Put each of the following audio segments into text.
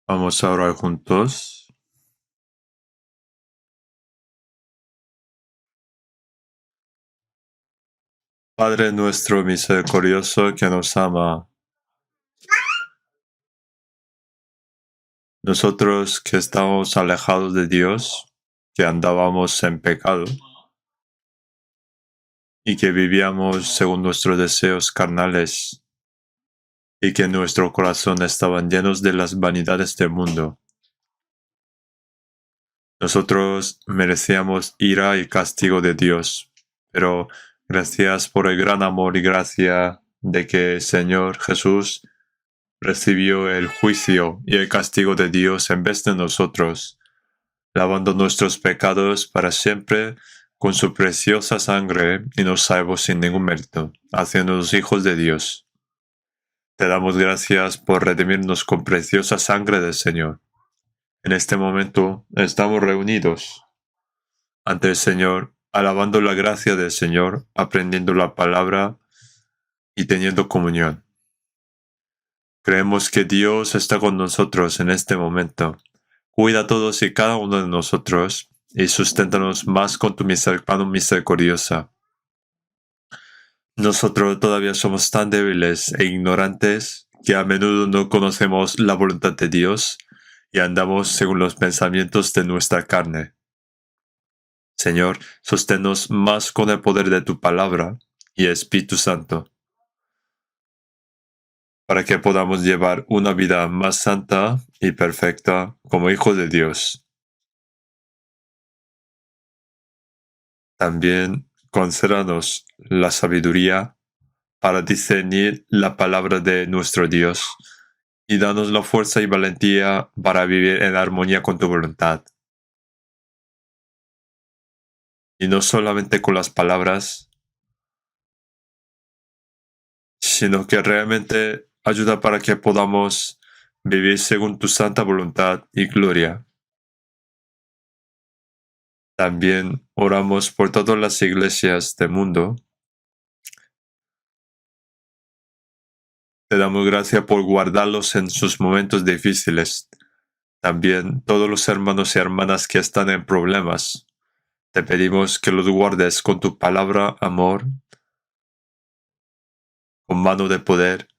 Vamos a orar juntos. Padre nuestro misericordioso que nos ama, nosotros que estamos alejados de Dios, que andábamos en pecado y que vivíamos según nuestros deseos carnales y que nuestro corazón estaban llenos de las vanidades del mundo. Nosotros merecíamos ira y castigo de Dios, pero gracias por el gran amor y gracia de que el Señor Jesús recibió el juicio y el castigo de Dios en vez de nosotros, lavando nuestros pecados para siempre con su preciosa sangre y nos salvó sin ningún mérito, haciéndonos hijos de Dios. Te damos gracias por redimirnos con preciosa sangre del Señor. En este momento estamos reunidos ante el Señor, alabando la gracia del Señor, aprendiendo la palabra y teniendo comunión. Creemos que Dios está con nosotros en este momento. Cuida a todos y cada uno de nosotros y susténtanos más con tu mano misericordiosa. Nosotros todavía somos tan débiles e ignorantes que a menudo no conocemos la voluntad de Dios y andamos según los pensamientos de nuestra carne. Señor, sosténnos más con el poder de tu palabra y Espíritu Santo, para que podamos llevar una vida más santa y perfecta como hijos de Dios. También concédanos la sabiduría para discernir la palabra de nuestro Dios y danos la fuerza y valentía para vivir en armonía con tu voluntad. Y no solamente con las palabras, sino que realmente ayuda para que podamos vivir según tu santa voluntad y gloria. También oramos por todas las iglesias del mundo. Te damos gracias por guardarlos en sus momentos difíciles. También todos los hermanos y hermanas que están en problemas. Te pedimos que los guardes con tu palabra, amor, con mano de poder,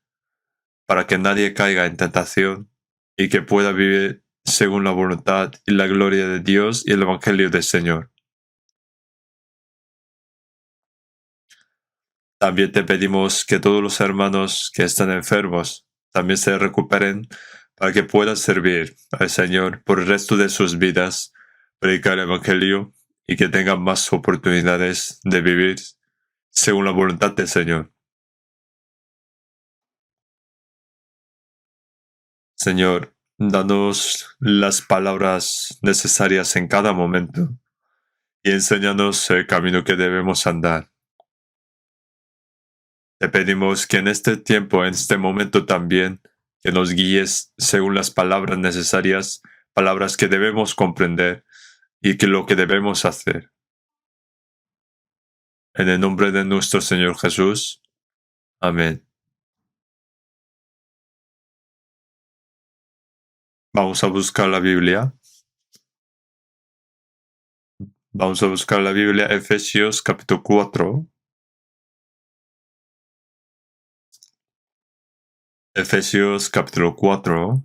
para que nadie caiga en tentación y que pueda vivir según la voluntad y la gloria de Dios y el Evangelio del Señor. También te pedimos que todos los hermanos que están enfermos también se recuperen para que puedan servir al Señor por el resto de sus vidas, predicar el Evangelio y que tengan más oportunidades de vivir según la voluntad del Señor. Señor, danos las palabras necesarias en cada momento y enséñanos el camino que debemos andar. Te pedimos que en este tiempo, en este momento también, que nos guíes según las palabras necesarias, palabras que debemos comprender y que lo que debemos hacer. En el nombre de nuestro Señor Jesús. Amén. Vamos a buscar la Biblia. Vamos a buscar la Biblia, Efesios capítulo 4. Efesios capítulo 4,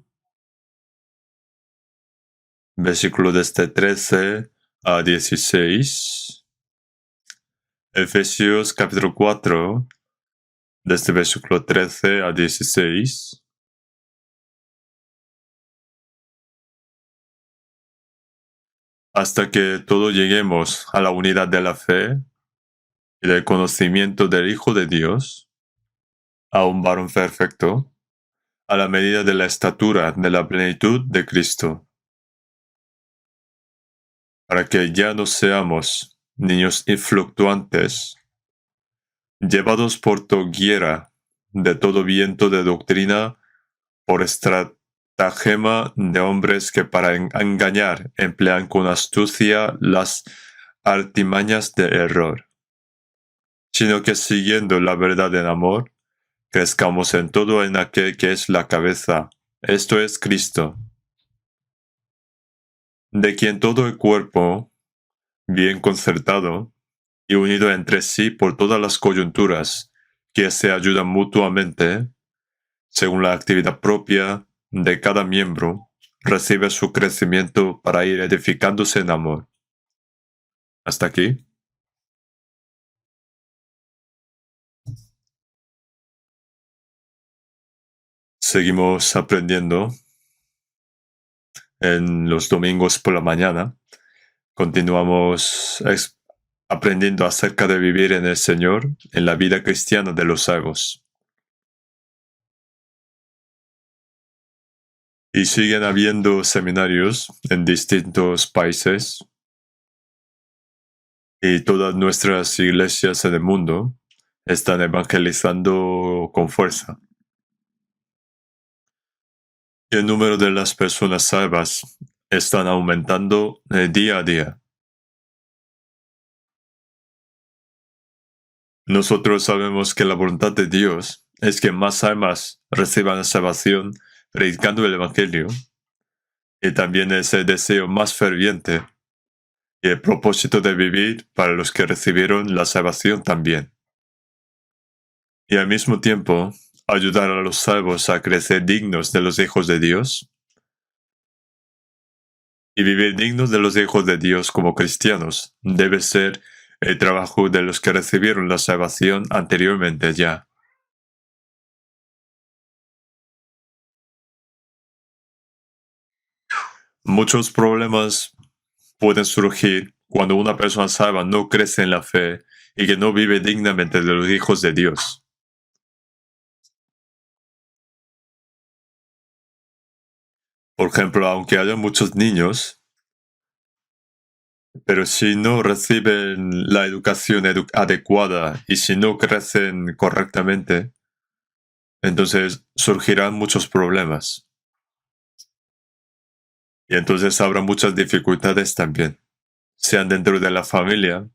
versículo desde 13 a 16. Efesios capítulo 4, desde versículo 13 a 16. Hasta que todos lleguemos a la unidad de la fe y del conocimiento del Hijo de Dios, a un varón perfecto, a la medida de la estatura de la plenitud de Cristo, para que ya no seamos niños influctuantes, llevados por doquiera de todo viento de doctrina, por estratagema de hombres que para engañar emplean con astucia las artimañas de error, sino que siguiendo la verdad en amor, crezcamos en todo en aquel que es la cabeza, esto es Cristo, de quien todo el cuerpo, bien concertado y unido entre sí por todas las coyunturas que se ayudan mutuamente, según la actividad propia de cada miembro, recibe su crecimiento para ir edificándose en amor. ¿Hasta aquí? Seguimos aprendiendo en los domingos por la mañana. Continuamos aprendiendo acerca de vivir en el Señor en la vida cristiana de los salvos. Y siguen habiendo seminarios en distintos países y todas nuestras iglesias en el mundo están evangelizando con fuerza. Y el número de las personas salvas están aumentando día a día. Nosotros sabemos que la voluntad de Dios es que más almas reciban la salvación predicando el Evangelio, y también es el deseo más ferviente y el propósito de vivir para los que recibieron la salvación también. Y al mismo tiempo, ayudar a los salvos a crecer dignos de los hijos de Dios. Y vivir dignos de los hijos de Dios como cristianos debe ser el trabajo de los que recibieron la salvación anteriormente ya. Muchos problemas pueden surgir cuando una persona salva no crece en la fe y que no vive dignamente de los hijos de Dios. Por ejemplo, aunque haya muchos niños, pero si no reciben la educación adecuada y si no crecen correctamente, entonces surgirán muchos problemas. Y entonces habrá muchas dificultades también, sean dentro de la familia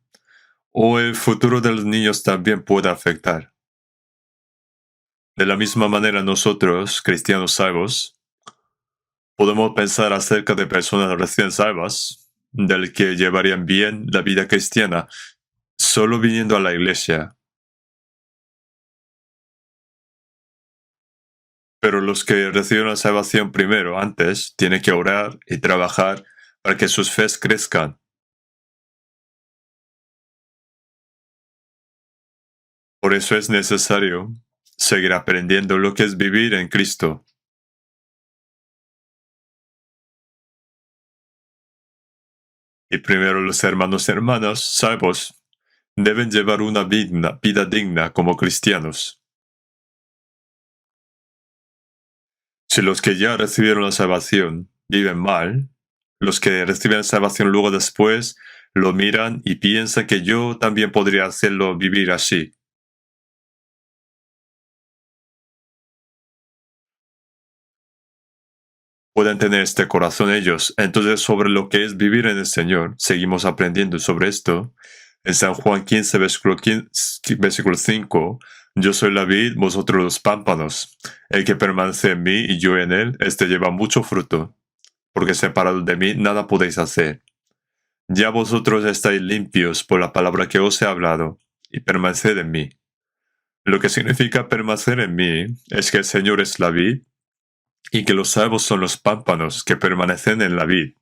o el futuro de los niños también puede afectar. De la misma manera nosotros, cristianos salvos, podemos pensar acerca de personas recién salvas, del que llevarían bien la vida cristiana, solo viniendo a la iglesia. Pero los que recibieron la salvación primero, antes, tienen que orar y trabajar para que sus fes crezcan. Por eso es necesario seguir aprendiendo lo que es vivir en Cristo. Y primero los hermanos y hermanas salvos deben llevar una vida digna como cristianos. Si los que ya recibieron la salvación viven mal, los que reciben la salvación luego después lo miran y piensan que yo también podría hacerlo vivir así. Pueden tener este corazón ellos. Entonces, sobre lo que es vivir en el Señor, seguimos aprendiendo sobre esto. En San Juan 15, versículo 5, yo soy la vid, vosotros los pámpanos. El que permanece en mí y yo en él, este lleva mucho fruto, porque separado de mí nada podéis hacer. Ya vosotros estáis limpios por la palabra que os he hablado, y permaneced en mí. Lo que significa permanecer en mí es que el Señor es la vid, y que los salvos son los pámpanos que permanecen en la vid.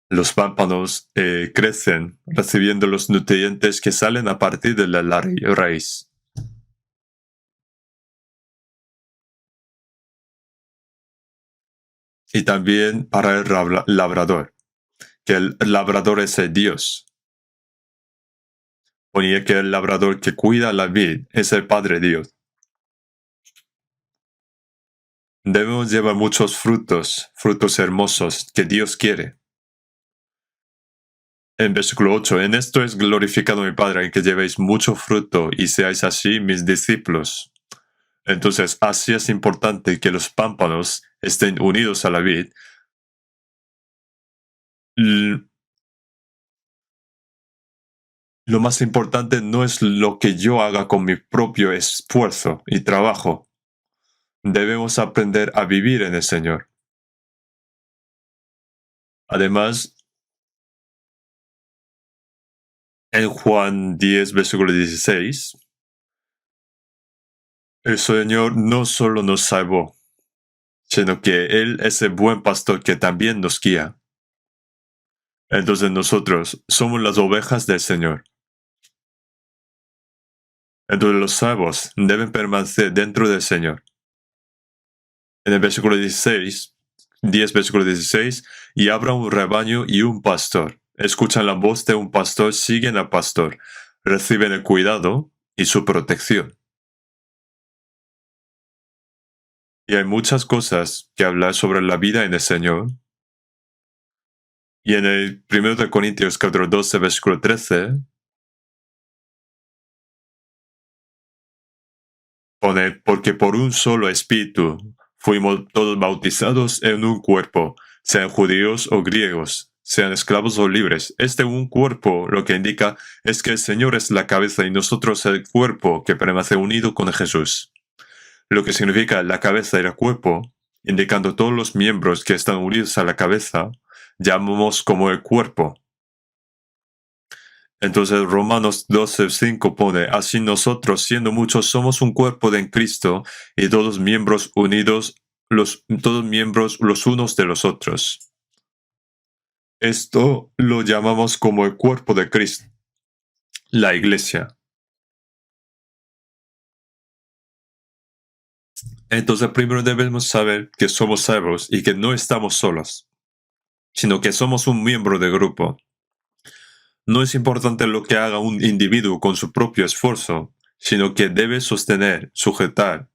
Los pámpanos crecen recibiendo los nutrientes que salen a partir de la raíz. Y también para el labrador, que el labrador es el Dios. Ponía que el labrador que cuida la vid es el Padre Dios. Debemos llevar muchos frutos, frutos hermosos que Dios quiere. En versículo 8, en esto es glorificado mi Padre, en que llevéis mucho fruto y seáis así mis discípulos. Entonces, así es importante que los pámpanos estén unidos a la vid. Lo más importante no es lo que yo haga con mi propio esfuerzo y trabajo. Debemos aprender a vivir en el Señor. Además, en Juan 10, versículo 16, el Señor no solo nos salvó, sino que Él es el buen pastor que también nos guía. Entonces nosotros somos las ovejas del Señor. Entonces los salvos deben permanecer dentro del Señor. En el versículo 16, 10, versículo 16, y habrá un rebaño y un pastor. Escuchan la voz de un pastor, siguen al pastor, reciben el cuidado y su protección. Y hay muchas cosas que hablar sobre la vida en el Señor. Y en el 1 de Corintios capítulo 12, versículo 13, pone, porque por un solo espíritu fuimos todos bautizados en un cuerpo, sean judíos o griegos, sean esclavos o libres. Este un cuerpo lo que indica es que el Señor es la cabeza y nosotros el cuerpo que permanece unido con Jesús. Lo que significa la cabeza y el cuerpo, indicando todos los miembros que están unidos a la cabeza, llamamos como el cuerpo. Entonces Romanos 12:5 pone, así nosotros, siendo muchos, somos un cuerpo en Cristo y todos miembros unidos, todos miembros los unos de los otros. Esto lo llamamos como el cuerpo de Cristo, la iglesia. Entonces primero debemos saber que somos salvos y que no estamos solos, sino que somos un miembro del grupo. No es importante lo que haga un individuo con su propio esfuerzo, sino que debe sostener, sujetar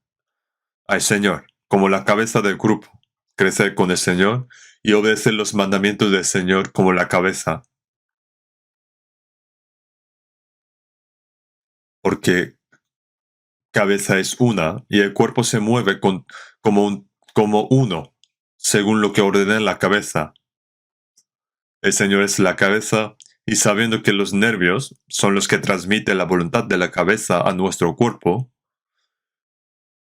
al Señor como la cabeza del grupo, crecer con el Señor y obedecer los mandamientos del Señor como la cabeza. Porque cabeza es una y el cuerpo se mueve como uno, según lo que ordena la cabeza. El Señor es la cabeza y sabiendo que los nervios son los que transmiten la voluntad de la cabeza a nuestro cuerpo,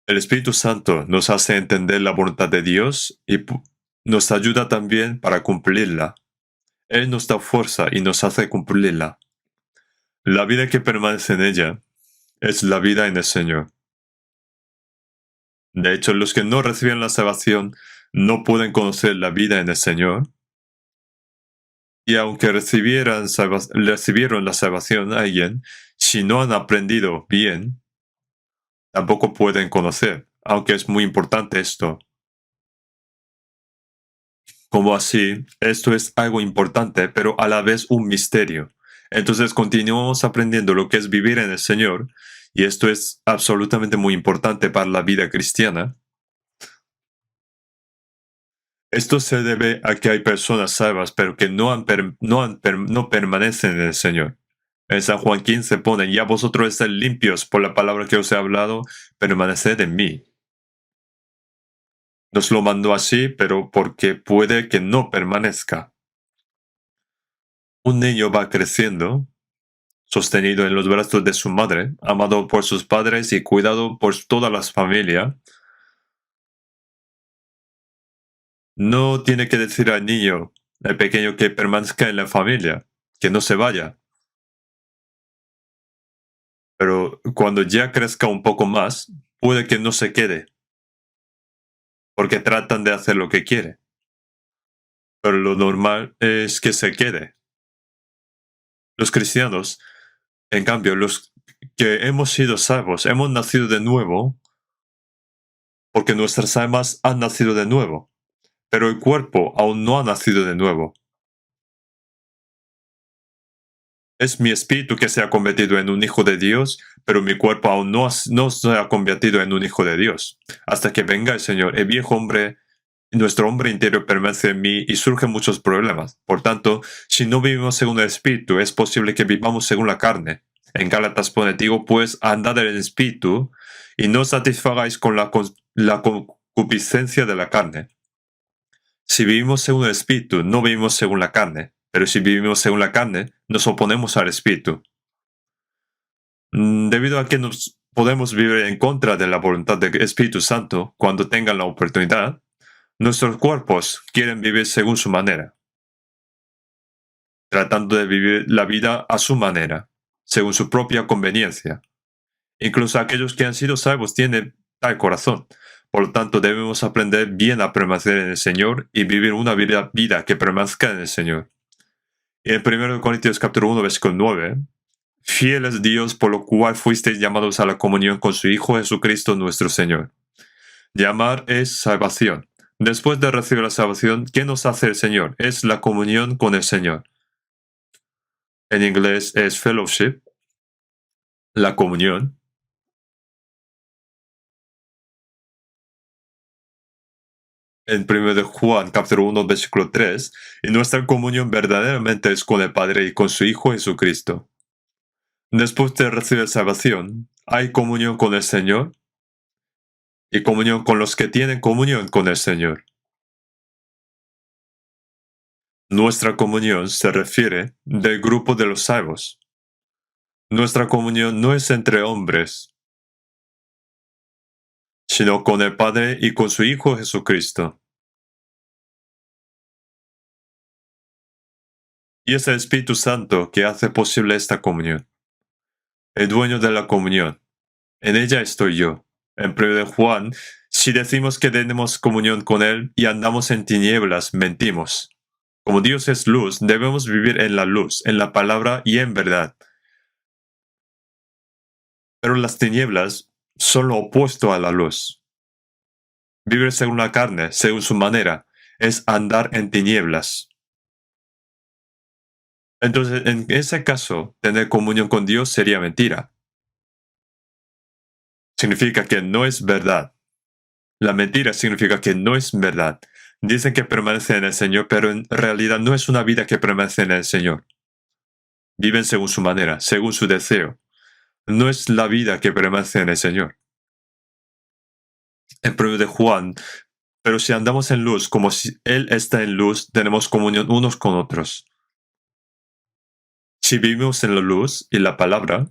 el Espíritu Santo nos hace entender la voluntad de Dios y nos ayuda también para cumplirla. Él nos da fuerza y nos hace cumplirla. La vida que permanece en ella es la vida en el Señor. De hecho, los que no reciben la salvación no pueden conocer la vida en el Señor. Y aunque recibieron la salvación a alguien, si no han aprendido bien, tampoco pueden conocer, aunque es muy importante esto. Como así, esto es algo importante, pero a la vez un misterio. Entonces continuamos aprendiendo lo que es vivir en el Señor, y esto es absolutamente muy importante para la vida cristiana. Esto se debe a que hay personas salvas, pero que no permanecen en el Señor. En San Juan 15 pone, ya vosotros estáis limpios por la palabra que os he hablado, permaneced en mí. Nos lo mandó así, pero porque puede que no permanezca. Un niño va creciendo, sostenido en los brazos de su madre, amado por sus padres y cuidado por toda la familia. No tiene que decir al niño, al pequeño, que permanezca en la familia, que no se vaya. Pero cuando ya crezca un poco más, puede que no se quede, porque tratan de hacer lo que quiere. Pero lo normal es que se quede. Los cristianos, en cambio, los que hemos sido salvos, hemos nacido de nuevo, porque nuestras almas han nacido de nuevo, pero el cuerpo aún no ha nacido de nuevo. Es mi espíritu que se ha convertido en un hijo de Dios, pero mi cuerpo aún no se ha convertido en un hijo de Dios. Hasta que venga el Señor, el viejo hombre, nuestro hombre interior permanece en mí y surgen muchos problemas. Por tanto, si no vivimos según el espíritu, es posible que vivamos según la carne. En Gálatas pone, digo, pues andad en el espíritu y no satisfagáis con la concupiscencia de la carne. Si vivimos según el espíritu, no vivimos según la carne. Pero si vivimos según la carne, nos oponemos al espíritu. Debido a que nos podemos vivir en contra de la voluntad del Espíritu Santo cuando tengan la oportunidad, nuestros cuerpos quieren vivir según su manera. tratando de vivir la vida a su manera, según su propia conveniencia. Incluso aquellos que han sido salvos tienen tal corazón. Por lo tanto, debemos aprender bien a permanecer en el Señor y vivir una vida que permanezca en el Señor. Y en 1 Corintios capítulo 1, versículo 9, fiel es Dios por lo cual fuisteis llamados a la comunión con su Hijo Jesucristo nuestro Señor. Llamar es salvación. Después de recibir la salvación, ¿qué nos hace el Señor? Es la comunión con el Señor. En inglés es fellowship, la comunión. En 1 de Juan, capítulo 1, versículo 3, y nuestra comunión verdaderamente es con el Padre y con su Hijo Jesucristo. Después de recibir salvación, hay comunión con el Señor y comunión con los que tienen comunión con el Señor. Nuestra comunión se refiere del grupo de los salvos. Nuestra comunión no es entre hombres, sino con el Padre y con su Hijo Jesucristo. Y es el Espíritu Santo que hace posible esta comunión. El dueño de la comunión. En ella estoy yo. En 1 de Juan, si decimos que tenemos comunión con Él y andamos en tinieblas, mentimos. Como Dios es luz, debemos vivir en la luz, en la palabra y en verdad. Pero las tinieblas son lo opuesto a la luz. Vivir según la carne, según su manera, es andar en tinieblas. Entonces, en ese caso, tener comunión con Dios sería mentira. Significa que no es verdad. La mentira significa que no es verdad. Dicen que permanece en el Señor, pero en realidad no es una vida que permanece en el Señor. Viven según su manera, según su deseo. No es la vida que permanece en el Señor. En 1 de Juan, pero si andamos en luz como si Él está en luz, tenemos comunión unos con otros. Si vivimos en la luz y la palabra,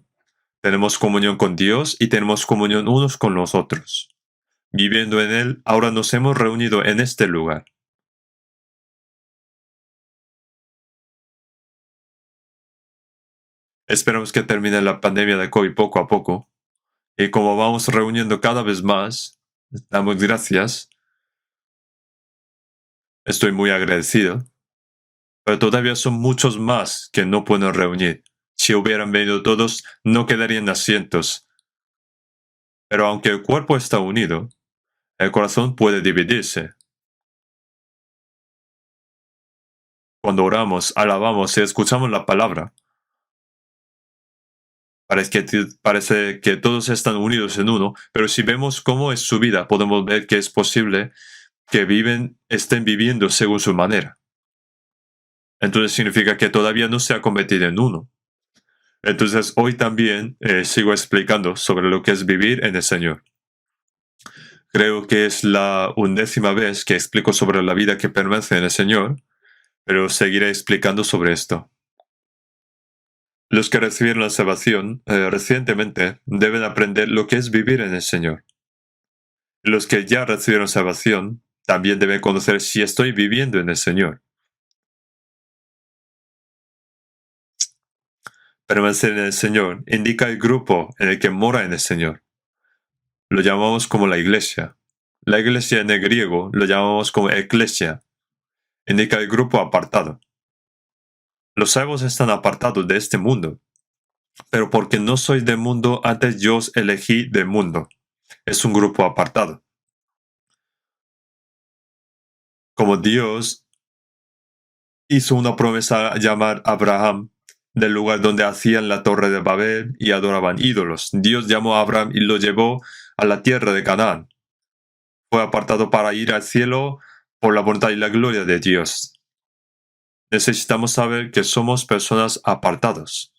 tenemos comunión con Dios y tenemos comunión unos con los otros. Viviendo en Él, ahora nos hemos reunido en este lugar. Esperamos que termine la pandemia de COVID poco a poco. Y como vamos reuniendo cada vez más, damos gracias. Estoy muy agradecido. Pero todavía son muchos más que no pueden reunir. Si hubieran venido todos, no quedarían asientos. Pero aunque el cuerpo está unido, el corazón puede dividirse. Cuando oramos, alabamos y escuchamos la palabra, parece que todos están unidos en uno, pero si vemos cómo es su vida, podemos ver que es posible que estén viviendo según su manera. Entonces significa que todavía no se ha convertido en uno. Entonces hoy también sigo explicando sobre lo que es vivir en el Señor. Creo que es la 11ª vez que explico sobre la vida que permanece en el Señor, pero seguiré explicando sobre esto. Los que recibieron la salvación recientemente deben aprender lo que es vivir en el Señor. Los que ya recibieron salvación también deben conocer si estoy viviendo en el Señor. Permanecer en el Señor indica el grupo en el que mora en el Señor. Lo llamamos como la iglesia. La iglesia en el griego lo llamamos como eclesia. Indica el grupo apartado. Los salvos están apartados de este mundo. Pero porque no sois del mundo, antes yo os elegí del mundo. Es un grupo apartado. Como Dios hizo una promesa a llamar a Abraham del lugar donde hacían la torre de Babel y adoraban ídolos. Dios llamó a Abraham y lo llevó a la tierra de Canaán. Fue apartado para ir al cielo por la bondad y la gloria de Dios. Necesitamos saber que somos personas apartados.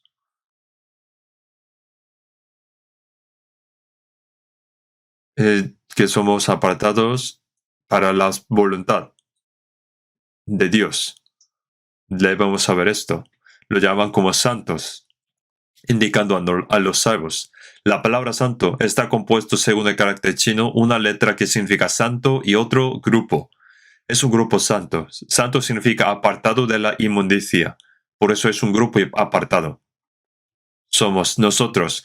Que somos apartados para la voluntad de Dios. Debemos saber esto. Lo llaman como santos, indicando a los salvos. La palabra santo está compuesto según el carácter chino, una letra que significa santo y otro grupo. Es un grupo santo. Santo significa apartado de la inmundicia. Por eso es un grupo apartado. Somos nosotros.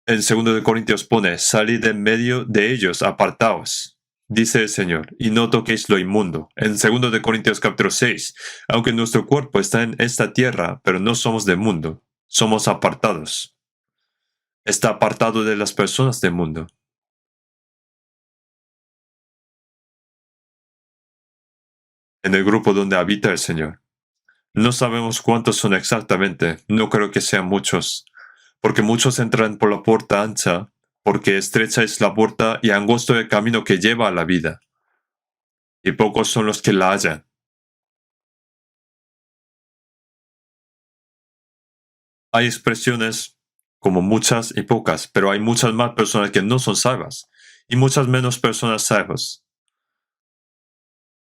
En 2 Corintios pone, salid en medio de ellos, apartaos, dice el Señor, y no toquéis lo inmundo. En 2 Corintios capítulo 6, aunque nuestro cuerpo está en esta tierra, pero no somos del mundo, somos apartados. Está apartado de las personas del mundo. En el grupo donde habita el Señor. No sabemos cuántos son exactamente, no creo que sean muchos, porque muchos entran por la puerta ancha, porque estrecha es la puerta y angosto el camino que lleva a la vida, y pocos son los que la hallan. Hay expresiones como muchas y pocas, pero hay muchas más personas que no son salvas, y muchas menos personas salvas.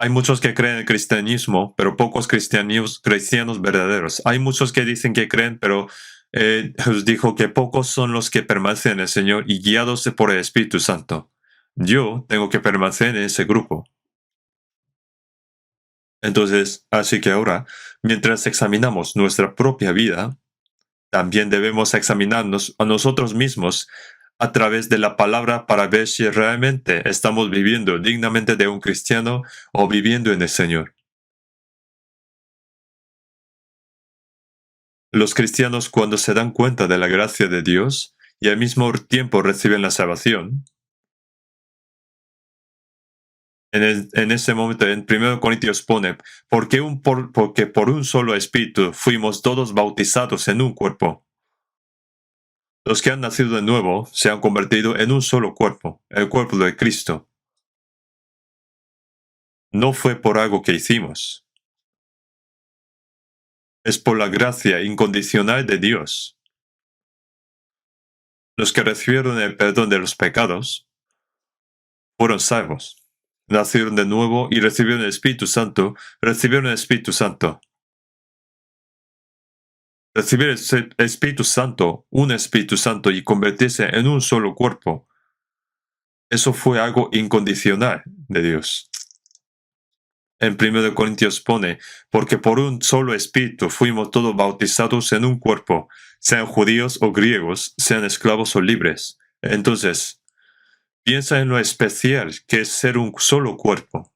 Hay muchos que creen en el cristianismo, pero pocos cristianos verdaderos. Hay muchos que dicen que creen, pero os dijo que pocos son los que permanecen en el Señor y guiados por el Espíritu Santo. Yo tengo que permanecer en ese grupo. Entonces, así que ahora, mientras examinamos nuestra propia vida, también debemos examinarnos a nosotros mismos a través de la palabra para ver si realmente estamos viviendo dignamente de un cristiano o viviendo en el Señor. Los cristianos, cuando se dan cuenta de la gracia de Dios y al mismo tiempo reciben la salvación, en ese momento en 1 Corintios pone, porque por un solo espíritu fuimos todos bautizados en un cuerpo. Los que han nacido de nuevo se han convertido en un solo cuerpo, el cuerpo de Cristo. No fue por algo que hicimos. Es por la gracia incondicional de Dios. Los que recibieron el perdón de los pecados fueron salvos. Nacieron de nuevo y recibieron el Espíritu Santo, recibieron el Espíritu Santo. Recibir el Espíritu Santo, un Espíritu Santo y convertirse en un solo cuerpo, eso fue algo incondicional de Dios. En 1 Corintios pone, porque por un solo Espíritu fuimos todos bautizados en un cuerpo, sean judíos o griegos, sean esclavos o libres. Entonces, piensa en lo especial que es ser un solo cuerpo.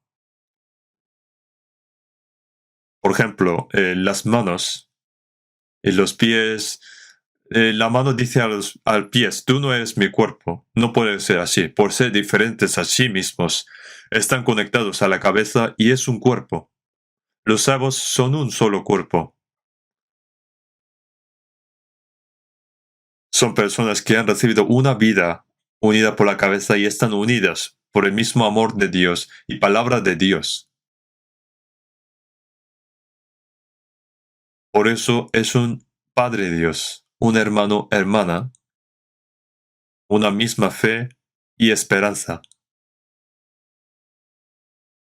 Por ejemplo, las manos y los pies. La mano dice al pies, tú no eres mi cuerpo. No puede ser así. Por ser diferentes a sí mismos, están conectados a la cabeza y es un cuerpo. Los salvos son un solo cuerpo. Son personas que han recibido una vida unida por la cabeza y están unidas por el mismo amor de Dios y palabra de Dios. Por eso es un Padre Dios, un hermano, hermana, una misma fe y esperanza.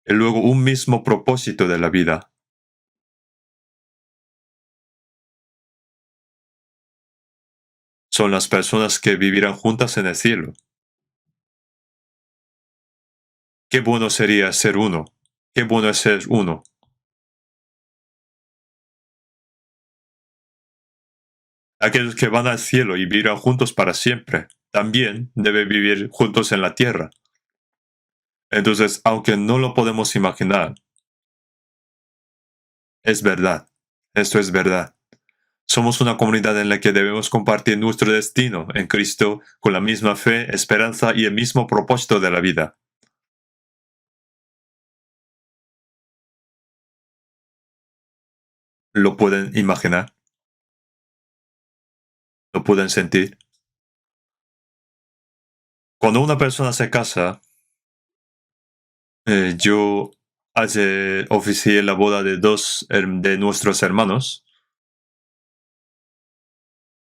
Y luego un mismo propósito de la vida. Son las personas que vivirán juntas en el cielo. Qué bueno sería ser uno. Qué bueno es ser uno. Aquellos que van al cielo y vivirán juntos para siempre, también deben vivir juntos en la tierra. Entonces, aunque no lo podemos imaginar, es verdad. Esto es verdad. Somos una comunidad en la que debemos compartir nuestro destino en Cristo con la misma fe, esperanza y el mismo propósito de la vida. ¿Lo pueden imaginar? ¿Lo pueden sentir? Cuando una persona se casa, yo oficié la boda de dos de nuestros hermanos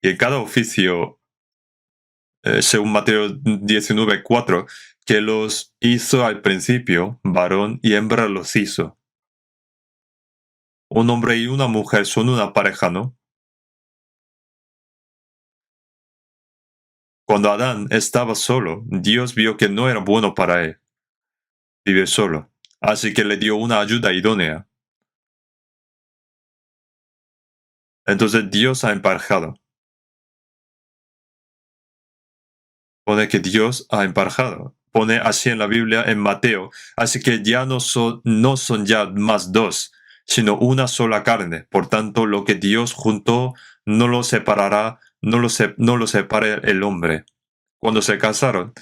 y en cada oficio, según Mateo 19:4, que los hizo al principio, varón y hembra los hizo. Un hombre y una mujer son una pareja, ¿no? Cuando Adán estaba solo, Dios vio que no era bueno para él vivir solo, así que le dio una ayuda idónea. Entonces Dios ha emparejado. Pone que Dios ha emparejado. Pone así en la Biblia, en Mateo. Así que ya no son ya más dos, sino una sola carne. Por tanto, lo que Dios juntó no lo separará, no lo separe el hombre. Cuando se casaron,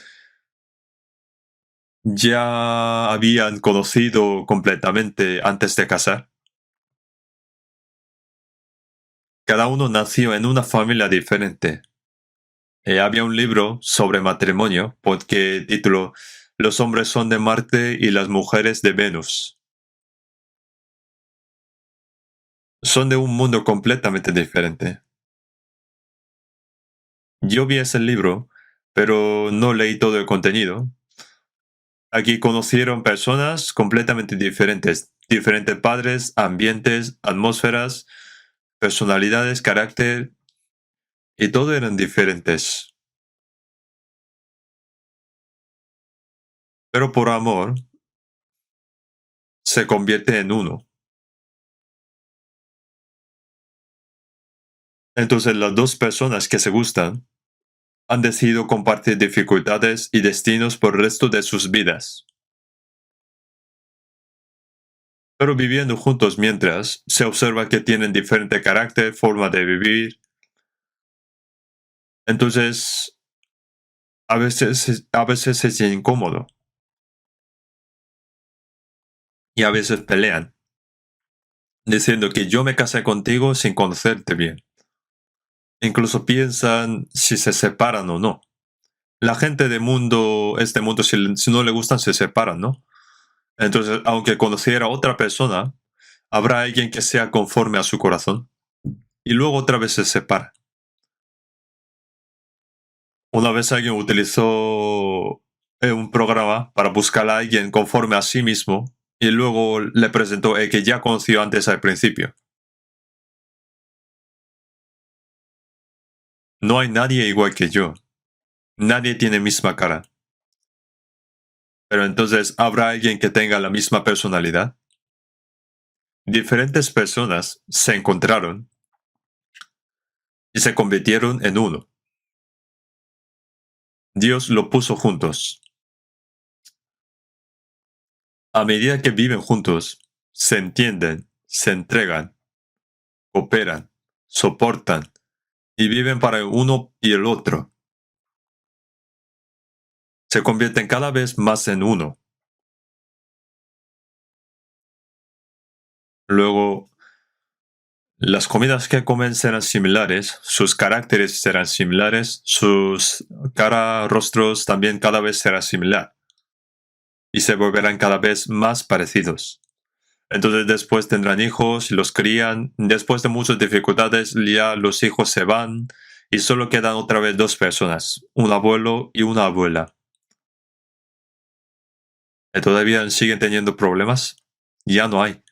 ya habían conocido completamente antes de casar. Cada uno nació en una familia diferente. Había un libro sobre matrimonio, porque título Los hombres son de Marte y las mujeres de Venus. Son de un mundo completamente diferente. Yo vi ese libro, pero no leí todo el contenido. Aquí conocieron personas completamente diferentes, diferentes padres, ambientes, atmósferas, personalidades, carácter, y todo eran diferentes. Pero por amor se convierte en uno. Entonces las dos personas que se gustan han decidido compartir dificultades y destinos por el resto de sus vidas. Pero viviendo juntos mientras, se observa que tienen diferente carácter, forma de vivir. Entonces, a veces es incómodo y a veces pelean, diciendo que yo me casé contigo sin conocerte bien. Incluso piensan si se separan o no. La gente de mundo, este mundo, si no le gustan, se separan, ¿no? Entonces, aunque conociera a otra persona, habrá alguien que sea conforme a su corazón y luego otra vez se separa. Una vez alguien utilizó un programa para buscar a alguien conforme a sí mismo y luego le presentó el que ya conoció antes al principio. No hay nadie igual que yo. Nadie tiene misma cara. Pero entonces, ¿habrá alguien que tenga la misma personalidad? Diferentes personas se encontraron y se convirtieron en uno. Dios lo puso juntos. A medida que viven juntos, se entienden, se entregan, cooperan, soportan y viven para el uno y el otro. Se convierten cada vez más en uno. Luego, las comidas que comen serán similares, sus caracteres serán similares, sus rostros también cada vez será similar y se volverán cada vez más parecidos. Entonces después tendrán hijos y los crían. Después de muchas dificultades ya los hijos se van y solo quedan otra vez dos personas, un abuelo y una abuela. ¿Y todavía siguen teniendo problemas? Ya no hay.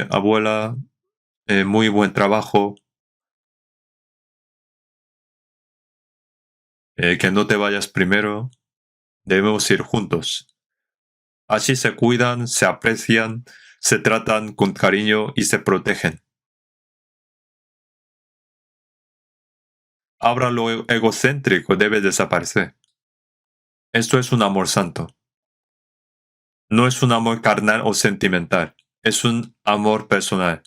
Abuela, muy buen trabajo, que no te vayas primero, debemos ir juntos. Así se cuidan, se aprecian, se tratan con cariño y se protegen. Ahora lo egocéntrico debe desaparecer. Esto es un amor santo. No es un amor carnal o sentimental, es un amor personal.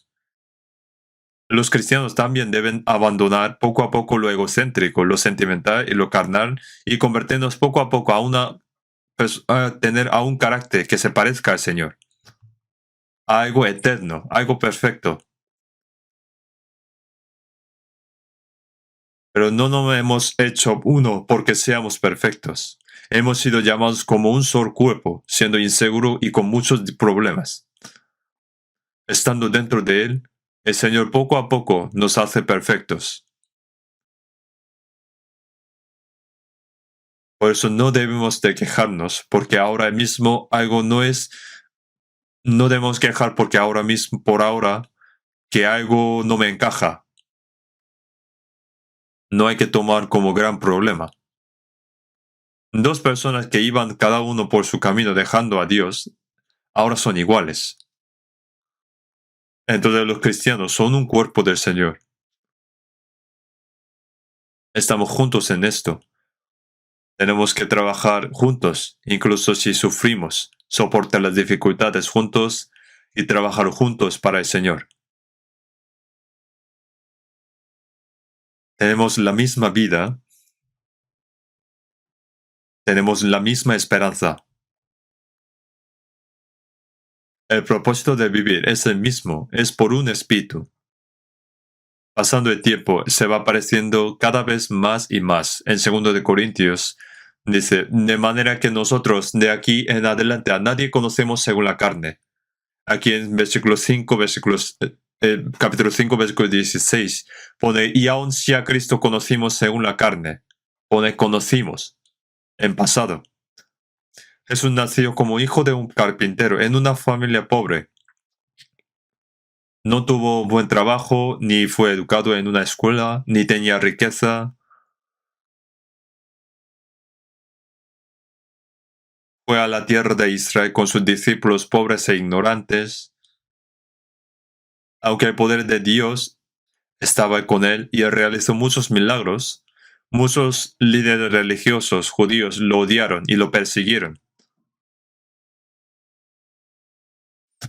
Los cristianos también deben abandonar poco a poco lo egocéntrico, lo sentimental y lo carnal y convertirnos poco a poco a tener a un carácter que se parezca al Señor, a algo eterno, algo perfecto. Pero no nos hemos hecho uno porque seamos perfectos. Hemos sido llamados como un solo cuerpo, siendo inseguro y con muchos problemas. Estando dentro de Él, el Señor poco a poco nos hace perfectos. Por eso no debemos de quejarnos, porque ahora mismo algo no debemos quejar porque ahora mismo, por ahora, que algo no me encaja. No hay que tomar como gran problema. Dos personas que iban cada uno por su camino dejando a Dios, ahora son iguales. Entonces los cristianos son un cuerpo del Señor. Estamos juntos en esto. Tenemos que trabajar juntos, incluso si sufrimos, soportar las dificultades juntos y trabajar juntos para el Señor. Tenemos la misma vida, tenemos la misma esperanza. El propósito de vivir es el mismo, es por un espíritu. Pasando el tiempo, se va apareciendo cada vez más y más. En 2 Corintios dice, de manera que nosotros de aquí en adelante a nadie conocemos según la carne. Aquí en capítulo 5, versículo 16, pone, y aun si a Cristo conocimos según la carne, pone conocimos, en pasado. Jesús nació como hijo de un carpintero en una familia pobre. No tuvo buen trabajo, ni fue educado en una escuela, ni tenía riqueza. Fue a la tierra de Israel con sus discípulos pobres e ignorantes. Aunque el poder de Dios estaba con él y él realizó muchos milagros, muchos líderes religiosos judíos lo odiaron y lo persiguieron.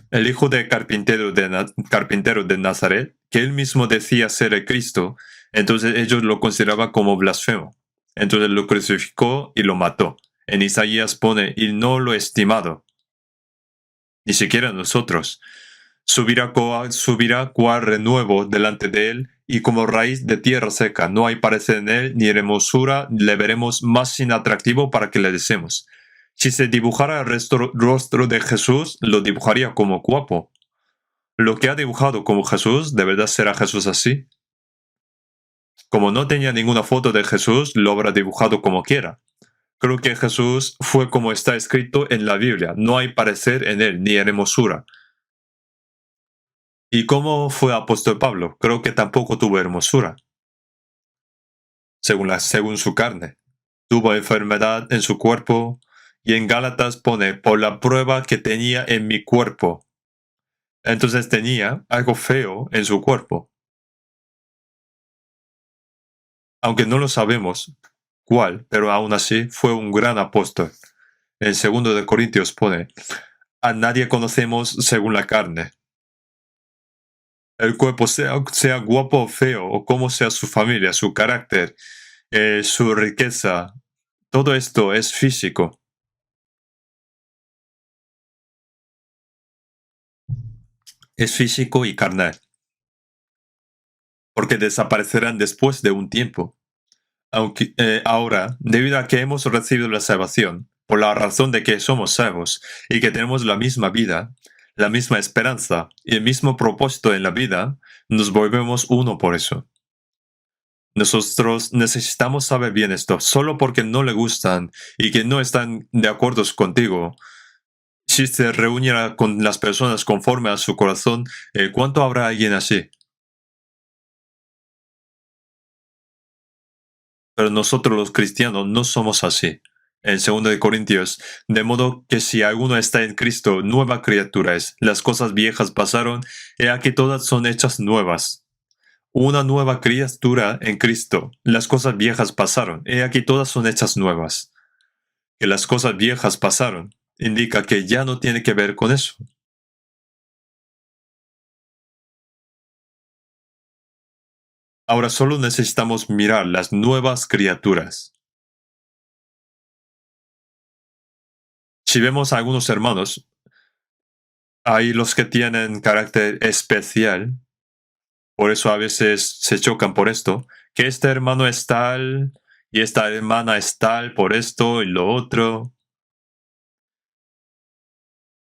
El hijo de carpintero de Nazaret, que él mismo decía ser el Cristo, entonces ellos lo consideraban como blasfemo. Entonces lo crucificó y lo mató. En Isaías pone, y no lo estimado. Ni siquiera nosotros. Subirá cual renuevo delante de él, y como raíz de tierra seca. No hay parecer en él, ni hermosura, le veremos más inatractivo para que le deseemos. Si se dibujara el rostro de Jesús, lo dibujaría como guapo. Lo que ha dibujado como Jesús, ¿de verdad será Jesús así? Como no tenía ninguna foto de Jesús, lo habrá dibujado como quiera. Creo que Jesús fue como está escrito en la Biblia. No hay parecer en él, ni hermosura. ¿Y cómo fue apóstol Pablo? Creo que tampoco tuvo hermosura, según su carne. Tuvo enfermedad en su cuerpo, y en Gálatas pone, por la prueba que tenía en mi cuerpo. Entonces tenía algo feo en su cuerpo. Aunque no lo sabemos cuál, pero aún así fue un gran apóstol. En 2 Corintios pone, a nadie conocemos según la carne. El cuerpo sea guapo o feo, o cómo sea su familia, su carácter, su riqueza, todo esto es físico. Es físico y carnal, porque desaparecerán después de un tiempo. Aunque ahora, debido a que hemos recibido la salvación, por la razón de que somos salvos y que tenemos la misma vida, la misma esperanza y el mismo propósito en la vida, nos volvemos uno por eso. Nosotros necesitamos saber bien esto, solo porque no le gustan y que no están de acuerdo contigo. Si se reuniera con las personas conforme a su corazón, ¿cuánto habrá alguien así? Pero nosotros los cristianos no somos así. En 2 Corintios, de modo que si alguno está en Cristo, nueva criatura es. Las cosas viejas pasaron, he aquí todas son hechas nuevas. Una nueva criatura en Cristo. Las cosas viejas pasaron, he aquí todas son hechas nuevas. Que las cosas viejas pasaron indica que ya no tiene que ver con eso. Ahora solo necesitamos mirar las nuevas criaturas. Si vemos a algunos hermanos, hay los que tienen carácter especial, por eso a veces se chocan por esto, que este hermano es tal y esta hermana es tal por esto y lo otro.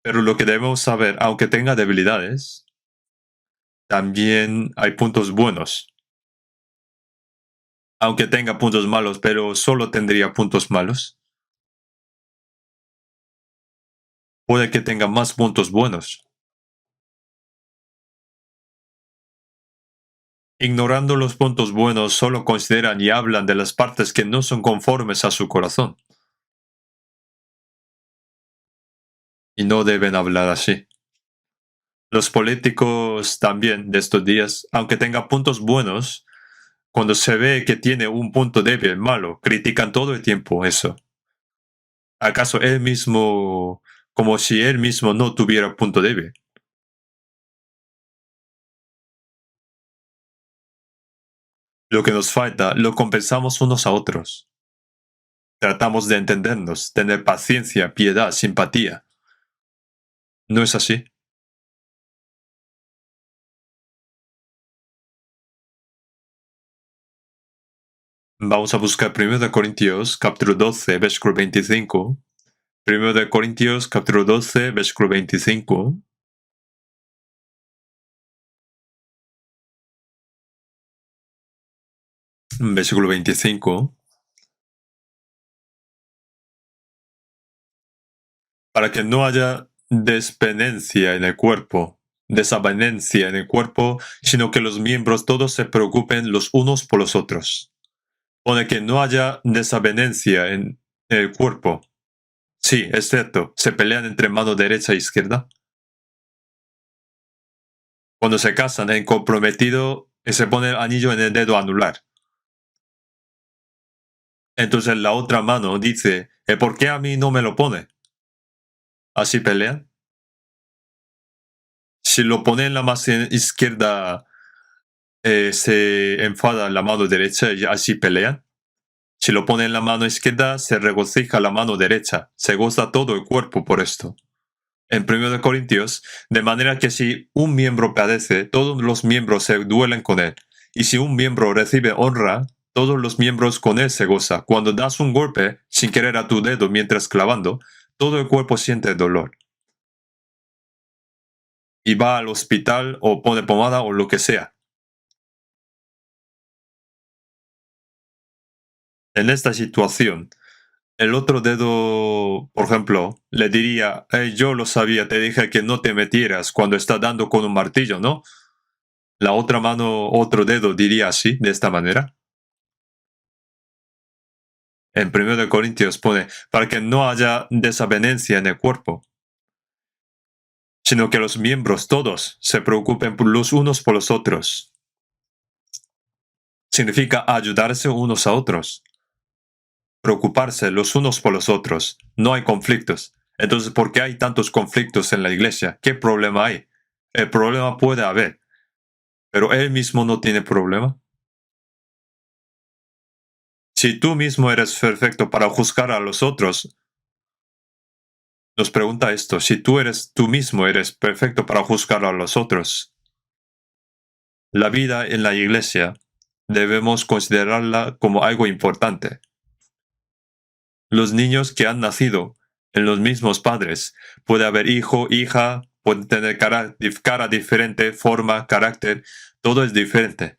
Pero lo que debemos saber, aunque tenga debilidades, también hay puntos buenos. Aunque tenga puntos malos, pero solo tendría puntos malos, puede que tenga más puntos buenos. Ignorando los puntos buenos, solo consideran y hablan de las partes que no son conformes a su corazón. Y no deben hablar así. Los políticos también de estos días, aunque tenga puntos buenos, cuando se ve que tiene un punto débil, malo, critican todo el tiempo eso. ¿Acaso él mismo, como si él mismo no tuviera punto débil? Lo que nos falta, lo compensamos unos a otros. Tratamos de entendernos, tener paciencia, piedad, simpatía. ¿No es así? Vamos a buscar 1 Corintios, capítulo 12, versículo 25. 1 Corintios, capítulo 12, versículo 25. Versículo 25. Para que no haya desavenencia en el cuerpo, sino que los miembros todos se preocupen los unos por los otros. Pone que no haya desavenencia en el cuerpo. Sí, es cierto, se pelean entre mano derecha e izquierda. Cuando se casan en comprometido, se pone el anillo en el dedo anular. Entonces la otra mano dice, ¿por qué a mí no me lo pone? ¿Así pelean? Si lo pone en la mano izquierda, se enfada la mano derecha y así pelean. Si lo pone en la mano izquierda, se regocija la mano derecha, se goza todo el cuerpo por esto. En 1 Corintios, de manera que si un miembro padece, todos los miembros se duelen con él. Y si un miembro recibe honra, todos los miembros con él se goza. Cuando das un golpe sin querer a tu dedo mientras clavando, todo el cuerpo siente dolor. Y va al hospital o pone pomada o lo que sea. En esta situación, el otro dedo, por ejemplo, le diría, yo lo sabía, te dije que no te metieras cuando está dando con un martillo, ¿no? La otra mano, otro dedo diría así, de esta manera. En 1 Corintios pone, para que no haya desavenencia en el cuerpo, sino que los miembros todos se preocupen los unos por los otros. Significa ayudarse unos a otros, preocuparse los unos por los otros. No hay conflictos. Entonces, ¿por qué hay tantos conflictos en la iglesia? ¿Qué problema hay? El problema puede haber, pero él mismo no tiene problema. Si tú mismo eres perfecto para juzgar a los otros, nos pregunta esto, si tú mismo eres perfecto para juzgar a los otros, la vida en la iglesia debemos considerarla como algo importante. Los niños que han nacido en los mismos padres, puede haber hijo, hija, pueden tener cara diferente, forma, carácter, todo es diferente.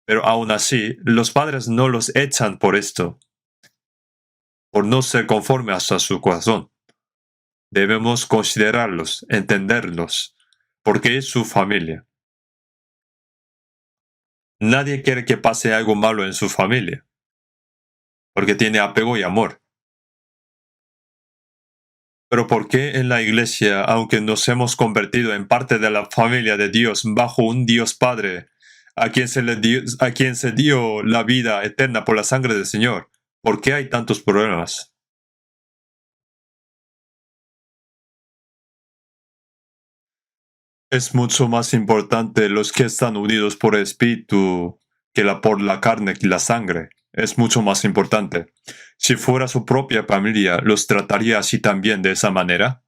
Pero aún así, los padres no los echan por esto, por no ser conformes a su corazón. Debemos considerarlos, entenderlos, porque es su familia. Nadie quiere que pase algo malo en su familia, porque tiene apego y amor. Pero ¿por qué en la iglesia, aunque nos hemos convertido en parte de la familia de Dios bajo un Dios Padre, a quien se dio la vida eterna por la sangre del Señor, por qué hay tantos problemas? Es mucho más importante los que están unidos por el Espíritu que por la carne y la sangre. Es mucho más importante. Si fuera su propia familia, ¿los trataría así también de esa manera?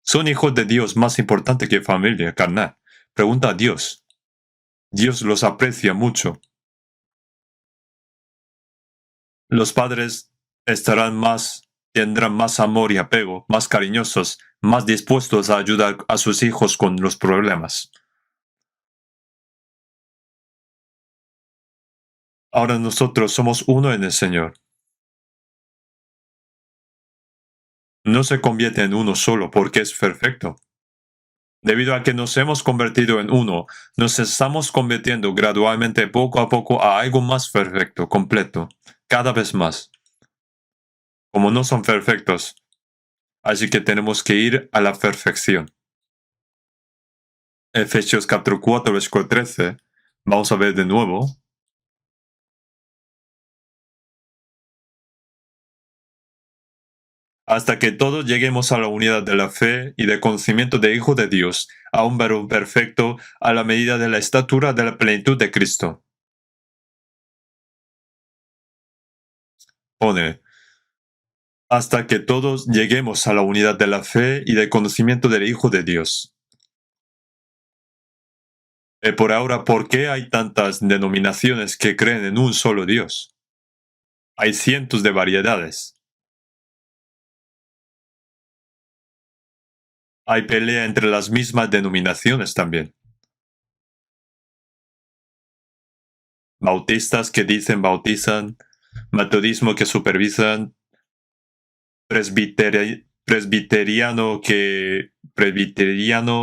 Son hijos de Dios más importante que familia carnal. Pregunta a Dios. Dios los aprecia mucho. Los padres tendrán más amor y apego, más cariñosos, más dispuestos a ayudar a sus hijos con los problemas. Ahora nosotros somos uno en el Señor. No se convierte en uno solo porque es perfecto. Debido a que nos hemos convertido en uno, nos estamos convirtiendo gradualmente poco a poco a algo más perfecto, completo, cada vez más. Como no son perfectos, así que tenemos que ir a la perfección. Efesios capítulo 4, versículo 13. Vamos a ver de nuevo. Hasta que todos lleguemos a la unidad de la fe y del conocimiento de Hijo de Dios, a un varón perfecto, a la medida de la estatura de la plenitud de Cristo. Pone, hasta que todos lleguemos a la unidad de la fe y del conocimiento del Hijo de Dios. Por ahora, ¿por qué hay tantas denominaciones que creen en un solo Dios? Hay cientos de variedades. Hay pelea entre las mismas denominaciones también. Bautistas que dicen bautizan, metodismo que supervisan, presbiteriano,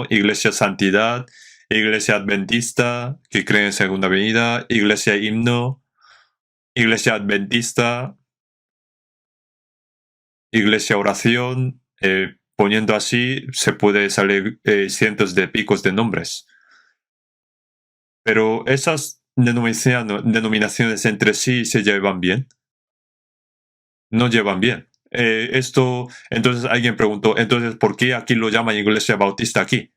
iglesia santidad, iglesia adventista que cree en segunda venida, iglesia himno, iglesia adventista, iglesia oración, poniendo así se puede salir cientos de picos de nombres. Pero esas denominaciones entre sí se llevan bien. No llevan bien. Entonces alguien preguntó, entonces, ¿por qué aquí lo llaman Iglesia Bautista aquí?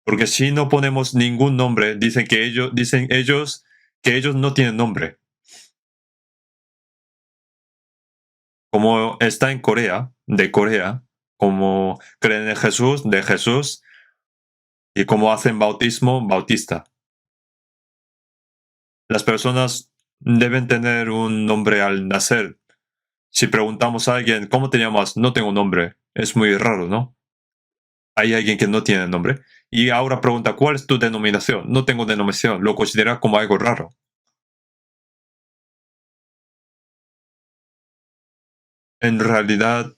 Porque si no ponemos ningún nombre, dicen ellos que ellos no tienen nombre. Como está en Corea, de Corea, como creen en Jesús, de Jesús, y como hacen bautismo, bautista. Las personas deben tener un nombre al nacer. Si preguntamos a alguien, ¿cómo te llamas? No tengo nombre. Es muy raro, ¿no? Hay alguien que no tiene nombre. Y ahora pregunta, ¿cuál es tu denominación? No tengo denominación. Lo considera como algo raro. En realidad,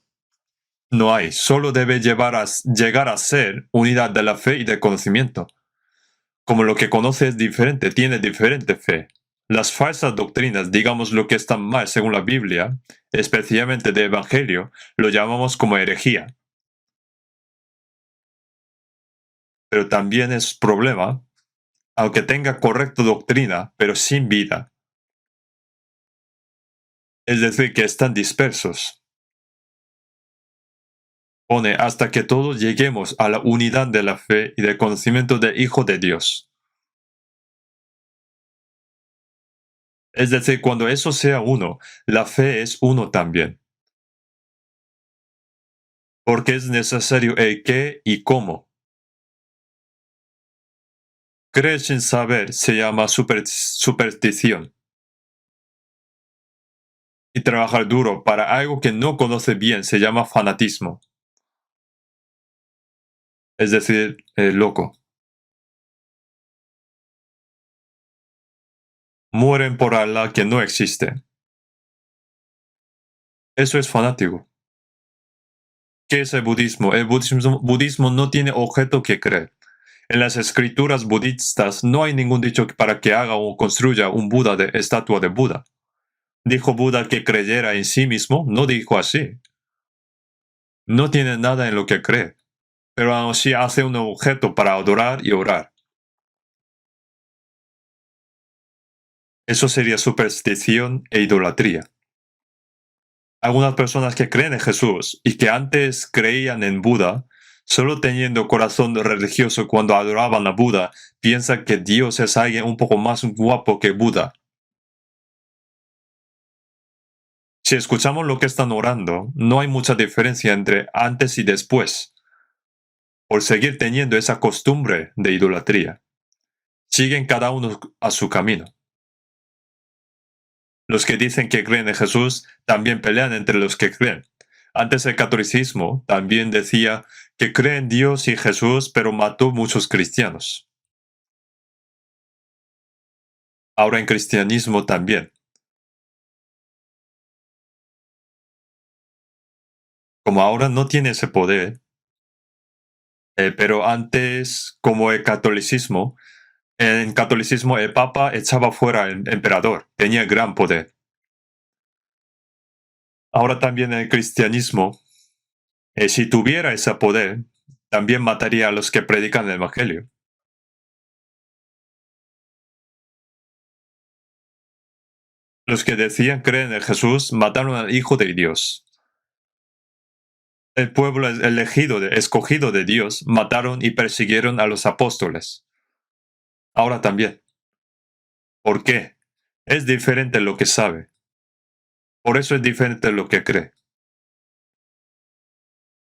no hay. Solo debe llegar a ser unidad de la fe y del conocimiento. Como lo que conoce es diferente, tiene diferente fe. Las falsas doctrinas, digamos lo que están mal según la Biblia, especialmente de Evangelio, lo llamamos como herejía. Pero también es problema, aunque tenga correcta doctrina, pero sin vida. Es decir, que están dispersos. Pone hasta que todos lleguemos a la unidad de la fe y del conocimiento del Hijo de Dios. Es decir, cuando eso sea uno, la fe es uno también. Porque es necesario el qué y cómo. Creer sin saber se llama superstición. Y trabajar duro para algo que no conoce bien se llama fanatismo. Es decir, loco. Mueren por Allah que no existe. Eso es fanático. ¿Qué es el budismo? El budismo no tiene objeto que creer. En las escrituras budistas no hay ningún dicho para que haga o construya un Buda de estatua de Buda. ¿Dijo Buda que creyera en sí mismo? No dijo así. No tiene nada en lo que cree, pero aún así hace un objeto para adorar y orar. Eso sería superstición e idolatría. Algunas personas que creen en Jesús y que antes creían en Buda, solo teniendo corazón religioso cuando adoraban a Buda, piensan que Dios es alguien un poco más guapo que Buda. Si escuchamos lo que están orando, no hay mucha diferencia entre antes y después, por seguir teniendo esa costumbre de idolatría. Siguen cada uno a su camino. Los que dicen que creen en Jesús también pelean entre los que creen. Antes el catolicismo también decía que cree en Dios y Jesús, pero mató muchos cristianos. Ahora en cristianismo también. Como ahora no tiene ese poder, pero antes, como el catolicismo, en catolicismo el papa echaba fuera al emperador, tenía gran poder. Ahora también en el cristianismo, si tuviera ese poder, también mataría a los que predican el evangelio. Los que decían creer en Jesús mataron al Hijo de Dios. El pueblo escogido de Dios mataron y persiguieron a los apóstoles. Ahora también. ¿Por qué? Es diferente lo que sabe. Por eso es diferente lo que cree.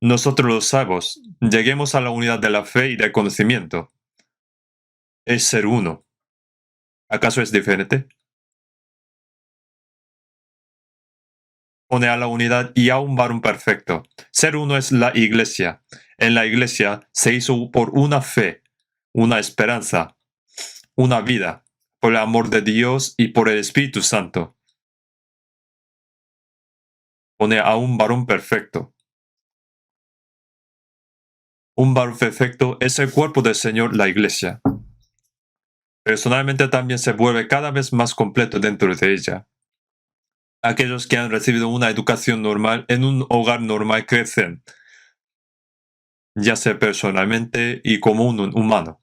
Nosotros los salvos lleguemos a la unidad de la fe y del conocimiento. Es ser uno. ¿Acaso es diferente? Pone a la unidad y a un varón perfecto. Ser uno es la iglesia. En la iglesia se hizo por una fe, una esperanza, una vida, por el amor de Dios y por el Espíritu Santo. Pone a un varón perfecto. Un varón perfecto es el cuerpo del Señor, la iglesia. Personalmente también se vuelve cada vez más completo dentro de ella. Aquellos que han recibido una educación normal en un hogar normal crecen, ya sea personalmente y como un humano.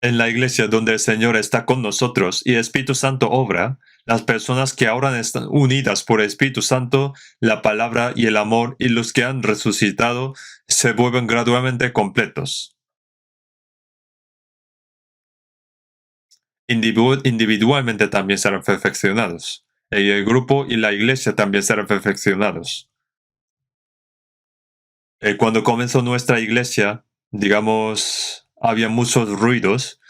En la iglesia donde el Señor está con nosotros y el Espíritu Santo obra, las personas que ahora están unidas por el Espíritu Santo, la palabra y el amor y los que han resucitado se vuelven gradualmente completos. Individualmente también serán perfeccionados. Y el grupo y la iglesia también serán perfeccionados. Cuando comenzó nuestra iglesia, digamos, había muchos ruidos.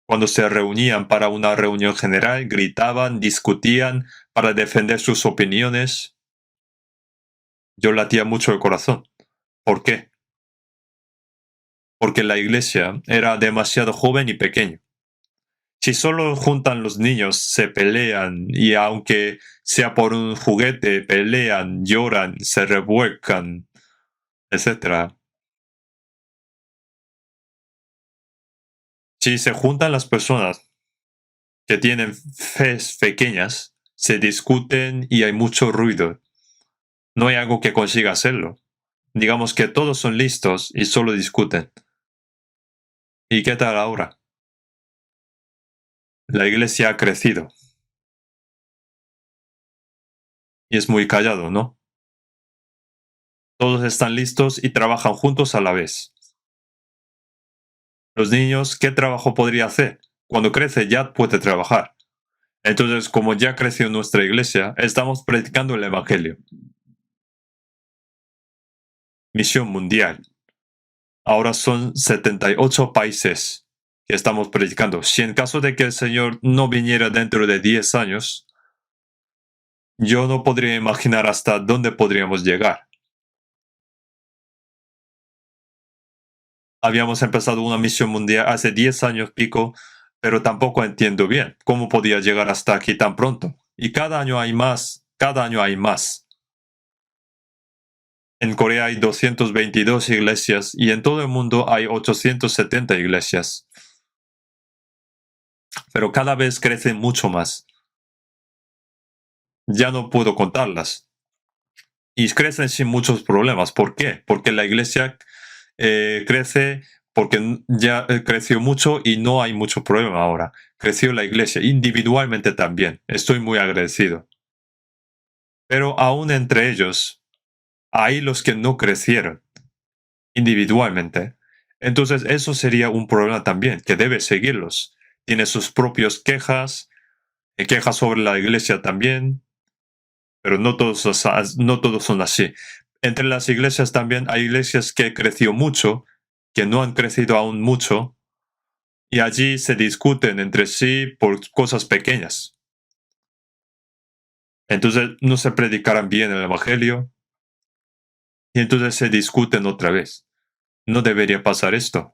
Cuando se reunían para una reunión general, gritaban, discutían para defender sus opiniones. Yo latía mucho el corazón. ¿Por qué? Porque la iglesia era demasiado joven y pequeño. Si solo juntan los niños, se pelean y aunque sea por un juguete, pelean, lloran, se revuelcan, etc. Si se juntan las personas que tienen fes pequeñas, se discuten y hay mucho ruido. No hay algo que consiga hacerlo. Digamos que todos son listos y solo discuten. ¿Y qué tal ahora? La iglesia ha crecido. Y es muy callado, ¿no? Todos están listos y trabajan juntos a la vez. Los niños, ¿qué trabajo podría hacer? Cuando crece ya puede trabajar. Entonces, como ya creció nuestra iglesia, estamos predicando el Evangelio. Misión mundial. Ahora son 78 países que estamos predicando. Si en caso de que el Señor no viniera dentro de 10 años, yo no podría imaginar hasta dónde podríamos llegar. Habíamos empezado una misión mundial hace 10 años pico, pero tampoco entiendo bien cómo podía llegar hasta aquí tan pronto. Y cada año hay más, cada año hay más. En Corea hay 222 iglesias y en todo el mundo hay 870 iglesias. Pero cada vez crecen mucho más. Ya no puedo contarlas. Y crecen sin muchos problemas. ¿Por qué? Porque la iglesia crece porque ya creció mucho y no hay mucho problema ahora. Creció la iglesia individualmente también. Estoy muy agradecido. Pero aún entre ellos, hay los que no crecieron individualmente. Entonces eso sería un problema también, que debe seguirlos. Tiene sus propias quejas, quejas sobre la iglesia también, pero no todos son así. Entre las iglesias también hay iglesias que creció mucho, que no han crecido aún mucho, y allí se discuten entre sí por cosas pequeñas. Entonces no se predicarán bien el Evangelio, y entonces se discuten otra vez. No debería pasar esto.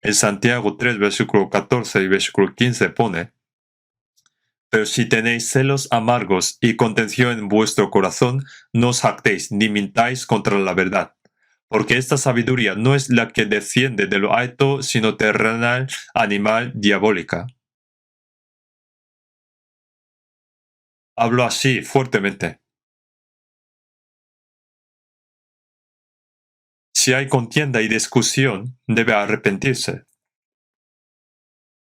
En Santiago 3, versículo 14 y versículo 15 pone: Pero si tenéis celos amargos y contención en vuestro corazón, no os jactéis ni mintáis contra la verdad. Porque esta sabiduría no es la que desciende de lo alto, sino terrenal, animal, diabólica. Hablo así fuertemente. Si hay contienda y discusión, debe arrepentirse.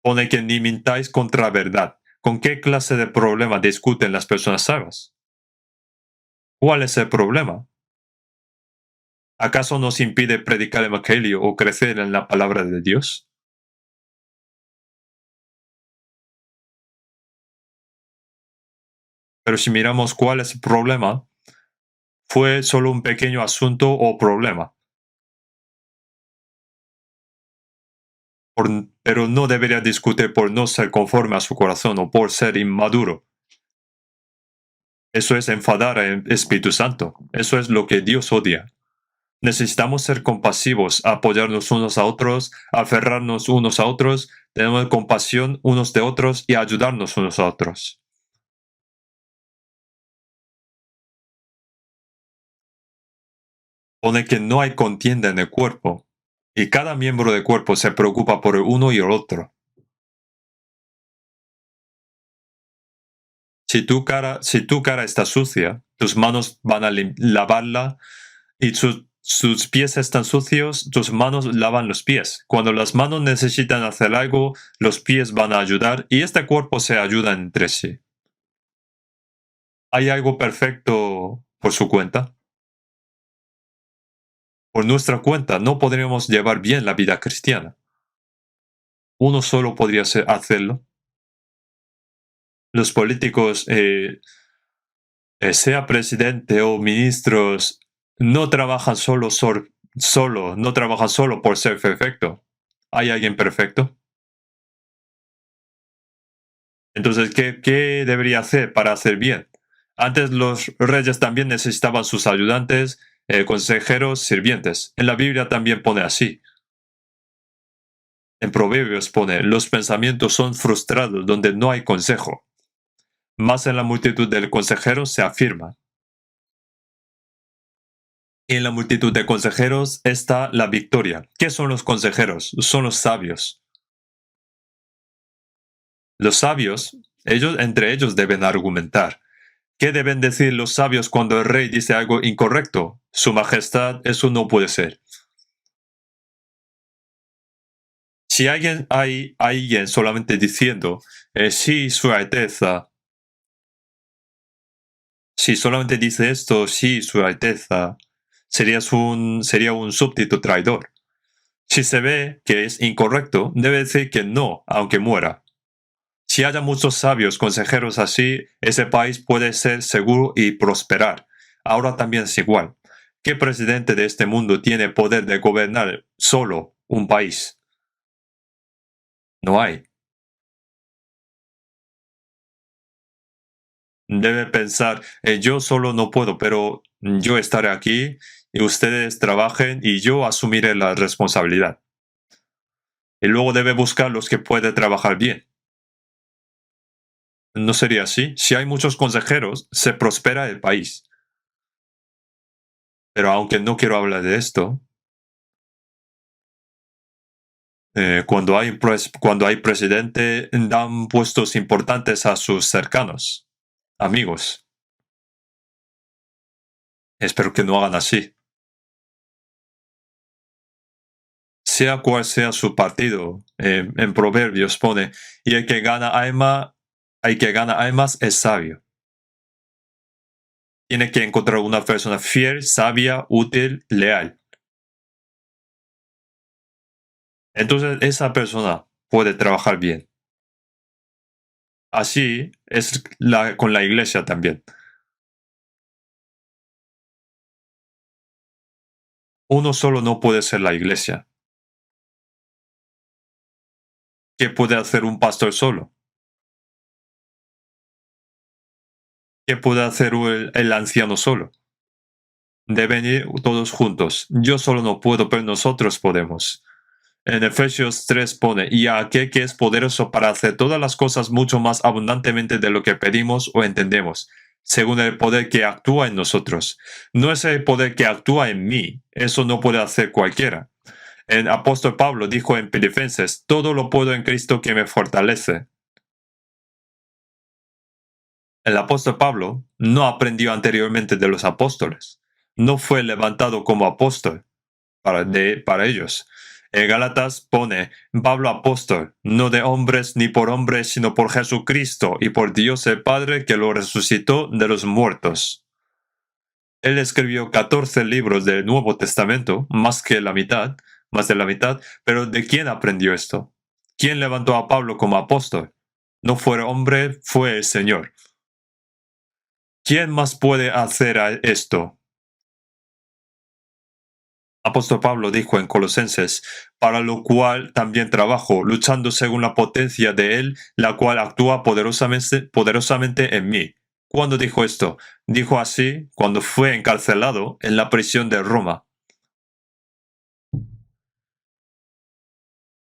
Pone que ni mintáis contra verdad. ¿Con qué clase de problema discuten las personas sabias? ¿Cuál es el problema? ¿Acaso nos impide predicar el Evangelio o crecer en la palabra de Dios? Pero si miramos cuál es el problema, fue solo un pequeño asunto o problema. Pero no debería discutir por no ser conforme a su corazón o por ser inmaduro. Eso es enfadar al Espíritu Santo. Eso es lo que Dios odia. Necesitamos ser compasivos, apoyarnos unos a otros, aferrarnos unos a otros, tener compasión unos de otros y ayudarnos unos a otros. Pone que no hay contienda en el cuerpo, y cada miembro del cuerpo se preocupa por el uno y el otro. Si tu cara está sucia, tus manos van a lavarla y sus pies están sucios, tus manos lavan los pies. Cuando las manos necesitan hacer algo, los pies van a ayudar y este cuerpo se ayuda entre sí. ¿Hay algo perfecto por su cuenta? Por nuestra cuenta no podríamos llevar bien la vida cristiana. Uno solo podría hacerlo. Los políticos, sea presidente o ministros, no trabajan no trabajan solo por ser perfecto. ¿Hay alguien perfecto? Entonces, ¿qué debería hacer para hacer bien? Antes los reyes también necesitaban sus ayudantes, consejeros, sirvientes. En la Biblia también pone así. En Proverbios pone, los pensamientos son frustrados donde no hay consejo. Más en la multitud de consejeros se afirma. En la multitud de consejeros está la victoria. ¿Qué son los consejeros? Son los sabios. Los sabios, entre ellos deben argumentar. ¿Qué deben decir los sabios cuando el rey dice algo incorrecto? Su majestad, eso no puede ser. Si hay alguien solamente diciendo, sí, su alteza, si solamente dice esto, sí, su alteza, sería un súbdito traidor. Si se ve que es incorrecto, debe decir que no, aunque muera. Si haya muchos sabios consejeros así, ese país puede ser seguro y prosperar. Ahora también es igual. ¿Qué presidente de este mundo tiene poder de gobernar solo un país? No hay. Debe pensar, yo solo no puedo, pero yo estaré aquí y ustedes trabajen y yo asumiré la responsabilidad. Y luego debe buscar los que pueden trabajar bien. No sería así. Si hay muchos consejeros, se prospera el país. Pero aunque no quiero hablar de esto, cuando hay presidente, dan puestos importantes a sus cercanos, amigos. Espero que no hagan así. Sea cual sea su partido, en Proverbios pone, y el que gana almas es sabio. Tiene que encontrar una persona fiel, sabia, útil, leal. Entonces esa persona puede trabajar bien. Así es con la iglesia también. Uno solo no puede ser la iglesia. ¿Qué puede hacer un pastor solo? ¿Qué puede hacer el anciano solo? Deben ir todos juntos. Yo solo no puedo, pero nosotros podemos. En Efesios 3 pone, y a aquel que es poderoso para hacer todas las cosas mucho más abundantemente de lo que pedimos o entendemos, según el poder que actúa en nosotros. No es el poder que actúa en mí, eso no puede hacer cualquiera. El apóstol Pablo dijo en Filipenses, todo lo puedo en Cristo que me fortalece. El apóstol Pablo no aprendió anteriormente de los apóstoles. No fue levantado como apóstol. para ellos. En Gálatas pone Pablo apóstol, no de hombres ni por hombres, sino por Jesucristo y por Dios el Padre que lo resucitó de los muertos. Él escribió 14 libros del Nuevo Testamento, más de la mitad, pero ¿de quién aprendió esto? ¿Quién levantó a Pablo como apóstol? No fue hombre, fue el Señor. ¿Quién más puede hacer esto? Apóstol Pablo dijo en Colosenses, para lo cual también trabajo, luchando según la potencia de Él, la cual actúa poderosamente en mí. ¿Cuándo dijo esto? Dijo así cuando fue encarcelado en la prisión de Roma.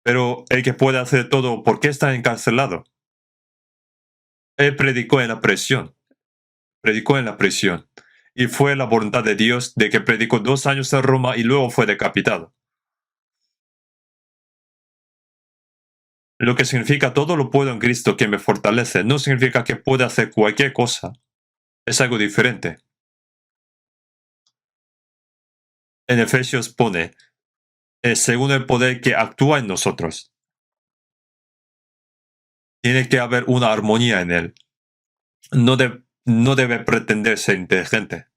Pero el que puede hacer todo, ¿por qué está encarcelado? Él predicó en la prisión, y fue la voluntad de Dios de que predicó 2 años en Roma y luego fue decapitado. Lo que significa todo lo puedo en Cristo que me fortalece, no significa que pueda hacer cualquier cosa. Es algo diferente. En Efesios pone, según el poder que actúa en nosotros. Tiene que haber una armonía en él. No debe pretender ser inteligente.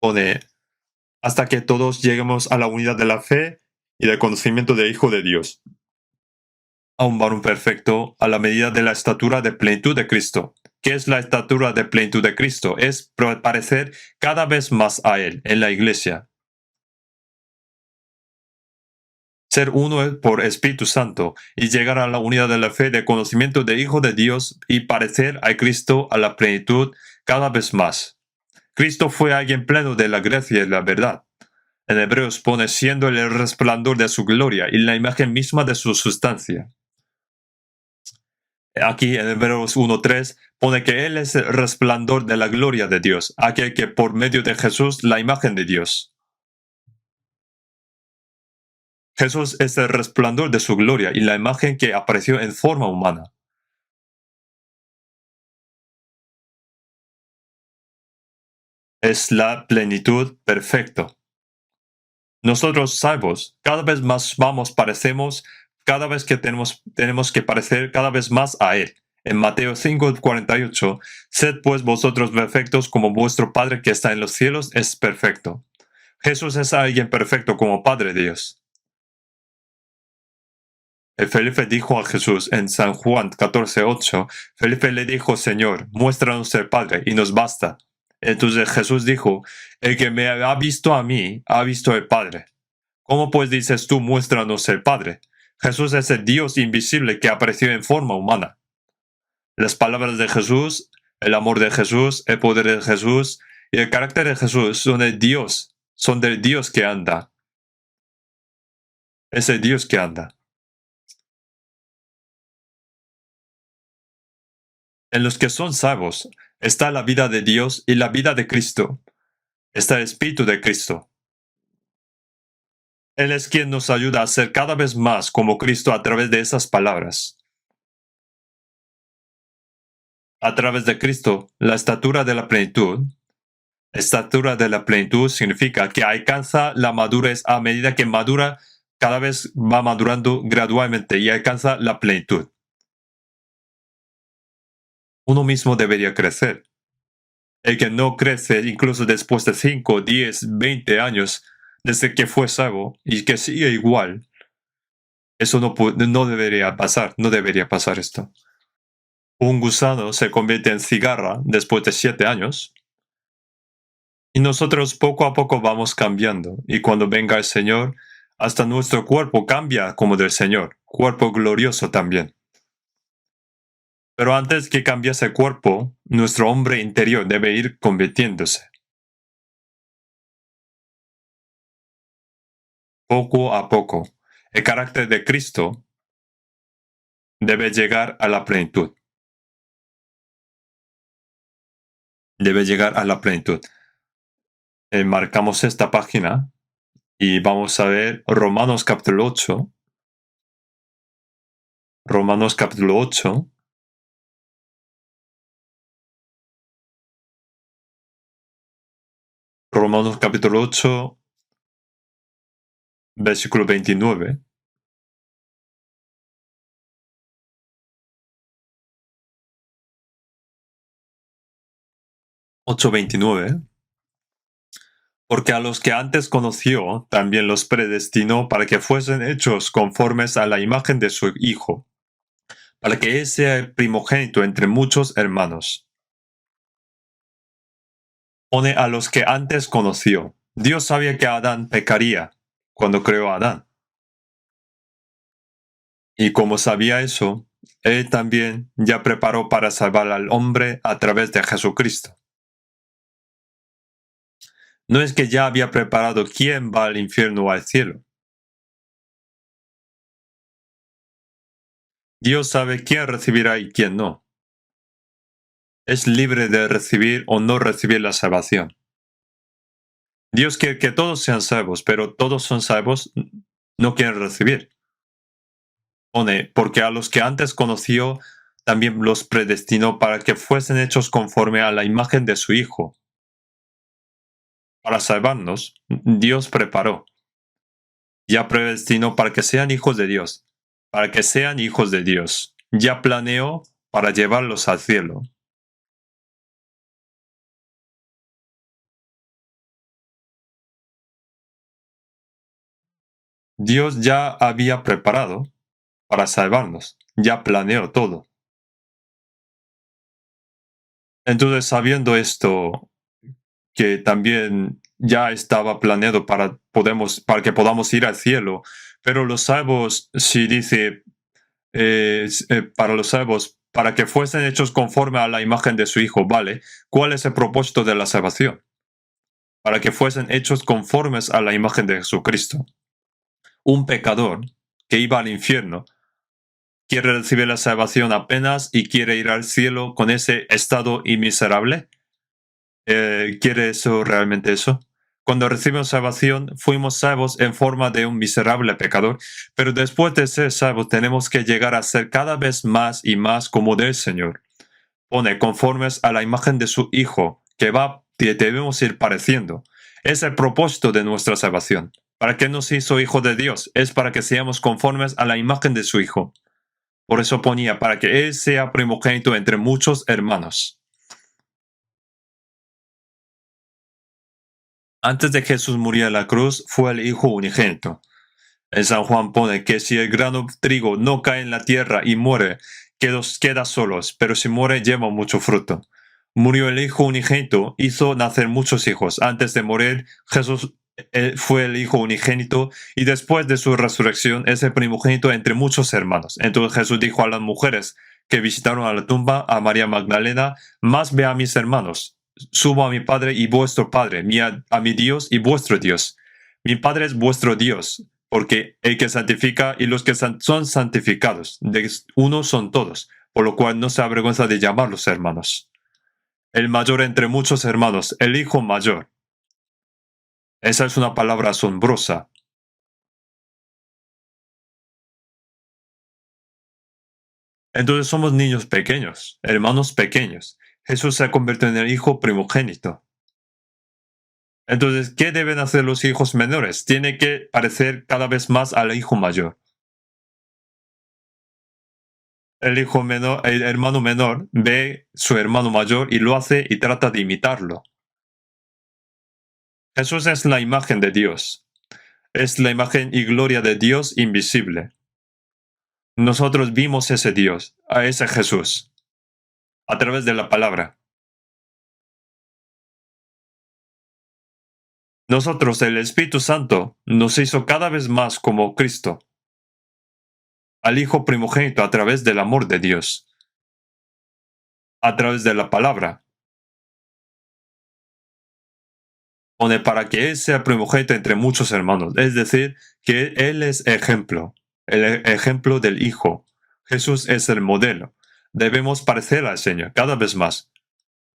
Pone, hasta que todos lleguemos a la unidad de la fe y del conocimiento del Hijo de Dios, a un varón perfecto, a la medida de la estatura de plenitud de Cristo. ¿Qué es la estatura de plenitud de Cristo? Es parecer cada vez más a Él en la iglesia. Ser uno por Espíritu Santo y llegar a la unidad de la fe de conocimiento del Hijo de Dios y parecer a Cristo a la plenitud cada vez más. Cristo fue alguien pleno de la gracia y la verdad. En Hebreos pone siendo el resplandor de su gloria y la imagen misma de su sustancia. Aquí en Hebreos 1:3 pone que Él es el resplandor de la gloria de Dios, aquel que por medio de Jesús la imagen de Dios. Jesús es el resplandor de su gloria y la imagen que apareció en forma humana. Es la plenitud perfecta. Nosotros salvos, cada vez más parecemos, cada vez que tenemos que parecer cada vez más a Él. En Mateo 5:48, sed pues vosotros perfectos como vuestro Padre que está en los cielos es perfecto. Jesús es alguien perfecto como Padre de Dios. Felipe dijo a Jesús en San Juan 14:8, Felipe le dijo, Señor, muéstranos el Padre y nos basta. Entonces Jesús dijo, el que me ha visto a mí, ha visto el Padre. ¿Cómo pues dices tú, muéstranos el Padre? Jesús es el Dios invisible que apareció en forma humana. Las palabras de Jesús, el amor de Jesús, el poder de Jesús y el carácter de Jesús son del Dios que anda. Es el Dios que anda. En los que son salvos está la vida de Dios y la vida de Cristo. Está el Espíritu de Cristo. Él es quien nos ayuda a ser cada vez más como Cristo a través de esas palabras. A través de Cristo, la estatura de la plenitud. Estatura de la plenitud significa que alcanza la madurez a medida que madura, cada vez va madurando gradualmente y alcanza la plenitud. Uno mismo debería crecer. El que no crece incluso después de 5, 10, 20 años desde que fue salvo y que sigue igual, eso no debería pasar, no debería pasar esto. Un gusano se convierte en cigarra después de 7 años y nosotros poco a poco vamos cambiando y cuando venga el Señor, hasta nuestro cuerpo cambia como del Señor, cuerpo glorioso también. Pero antes que cambiase el cuerpo, nuestro hombre interior debe ir convirtiéndose. Poco a poco, el carácter de Cristo debe llegar a la plenitud. Debe llegar a la plenitud. Marcamos esta página y vamos a ver Romanos capítulo 8. Romanos capítulo 8. Romanos capítulo 8, versículo 29. 8:29. Porque a los que antes conoció, también los predestinó para que fuesen hechos conformes a la imagen de su Hijo, para que Él sea el primogénito entre muchos hermanos. Pone a los que antes conoció. Dios sabía que Adán pecaría cuando creó a Adán. Y como sabía eso, Él también ya preparó para salvar al hombre a través de Jesucristo. No es que ya había preparado quién va al infierno o al cielo. Dios sabe quién recibirá y quién no. Es libre de recibir o no recibir la salvación. Dios quiere que todos sean salvos, pero todos son salvos, no quieren recibir. Pone, porque a los que antes conoció, también los predestinó para que fuesen hechos conforme a la imagen de su Hijo. Para salvarnos, Dios preparó. Ya predestinó para que sean hijos de Dios. Para que sean hijos de Dios. Ya planeó para llevarlos al cielo. Dios ya había preparado para salvarnos. Ya planeó todo. Entonces, sabiendo esto, que también ya estaba planeado para que podamos ir al cielo, pero los salvos, si dice, para los salvos, para que fuesen hechos conforme a la imagen de su Hijo, ¿vale? ¿Cuál es el propósito de la salvación? Para que fuesen hechos conformes a la imagen de Jesucristo. Un pecador que iba al infierno quiere recibir la salvación apenas y quiere ir al cielo con ese estado inmiserable. ¿Quiere eso realmente eso? Cuando recibimos salvación, fuimos salvos en forma de un miserable pecador, pero después de ser salvos tenemos que llegar a ser cada vez más y más como del Señor. Pone conformes a la imagen de su Hijo, que debemos ir pareciendo. Es el propósito de nuestra salvación. ¿Para qué nos hizo hijo de Dios? Es para que seamos conformes a la imagen de su Hijo. Por eso ponía, para que Él sea primogénito entre muchos hermanos. Antes de que Jesús muriera en la cruz, fue el Hijo unigénito. En San Juan pone que si el grano de trigo no cae en la tierra y muere, queda solos, pero si muere lleva mucho fruto. Murió el Hijo unigénito, hizo nacer muchos hijos. Antes de morir, Jesús fue el Hijo unigénito y después de su resurrección es el primogénito entre muchos hermanos. Entonces Jesús dijo a las mujeres que visitaron a la tumba, a María Magdalena, más ve a mis hermanos, subo a mi Padre y vuestro Padre, a mi Dios y vuestro Dios. Mi Padre es vuestro Dios, porque el que santifica y los que son santificados, de uno son todos, por lo cual no se avergüenza de llamarlos hermanos. El mayor entre muchos hermanos, el hijo mayor. Esa es una palabra asombrosa. Entonces somos niños pequeños, hermanos pequeños. Jesús se ha convertido en el hijo primogénito. Entonces, ¿qué deben hacer los hijos menores? Tiene que parecer cada vez más al hijo mayor. El hijo menor, el hermano menor ve su hermano mayor y lo hace y trata de imitarlo. Jesús es la imagen de Dios. Es la imagen y gloria de Dios invisible. Nosotros vimos ese Dios, a ese Jesús, a través de la palabra. Nosotros, el Espíritu Santo, nos hizo cada vez más como Cristo, al Hijo primogénito a través del amor de Dios, a través de la palabra. Pone para que Él sea primogénito entre muchos hermanos, es decir, que Él es ejemplo, el ejemplo del Hijo. Jesús es el modelo. Debemos parecer al Señor cada vez más.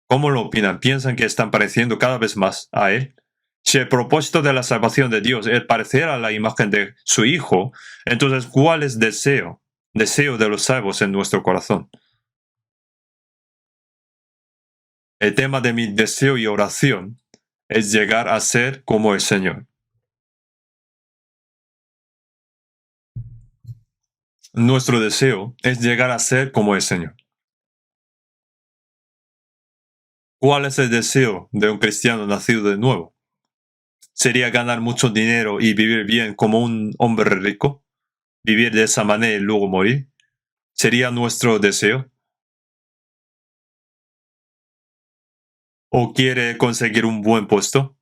¿Cómo lo opinan? ¿Piensan que están pareciendo cada vez más a Él? Si el propósito de la salvación de Dios es parecer a la imagen de su Hijo, entonces ¿cuál es deseo de los salvos en nuestro corazón? El tema de mi deseo y oración es llegar a ser como el Señor. Nuestro deseo es llegar a ser como el Señor. ¿Cuál es el deseo de un cristiano nacido de nuevo? ¿Sería ganar mucho dinero y vivir bien como un hombre rico? ¿Vivir de esa manera y luego morir? ¿Sería nuestro deseo? ¿O quiere conseguir un buen puesto?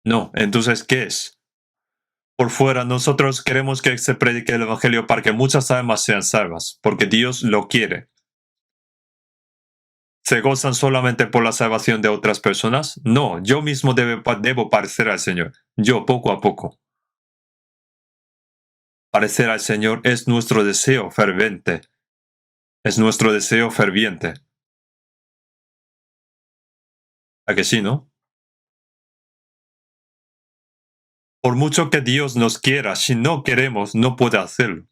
No, entonces, ¿qué es? Por fuera, nosotros queremos que se predique el Evangelio para que muchas almas sean salvas, porque Dios lo quiere. ¿Se gozan solamente por la salvación de otras personas? No, yo mismo debo parecer al Señor, yo poco a poco. Parecer al Señor es nuestro deseo ferviente, es nuestro deseo ferviente. ¿A que sí, no? Por mucho que Dios nos quiera, si no queremos, no puede hacerlo.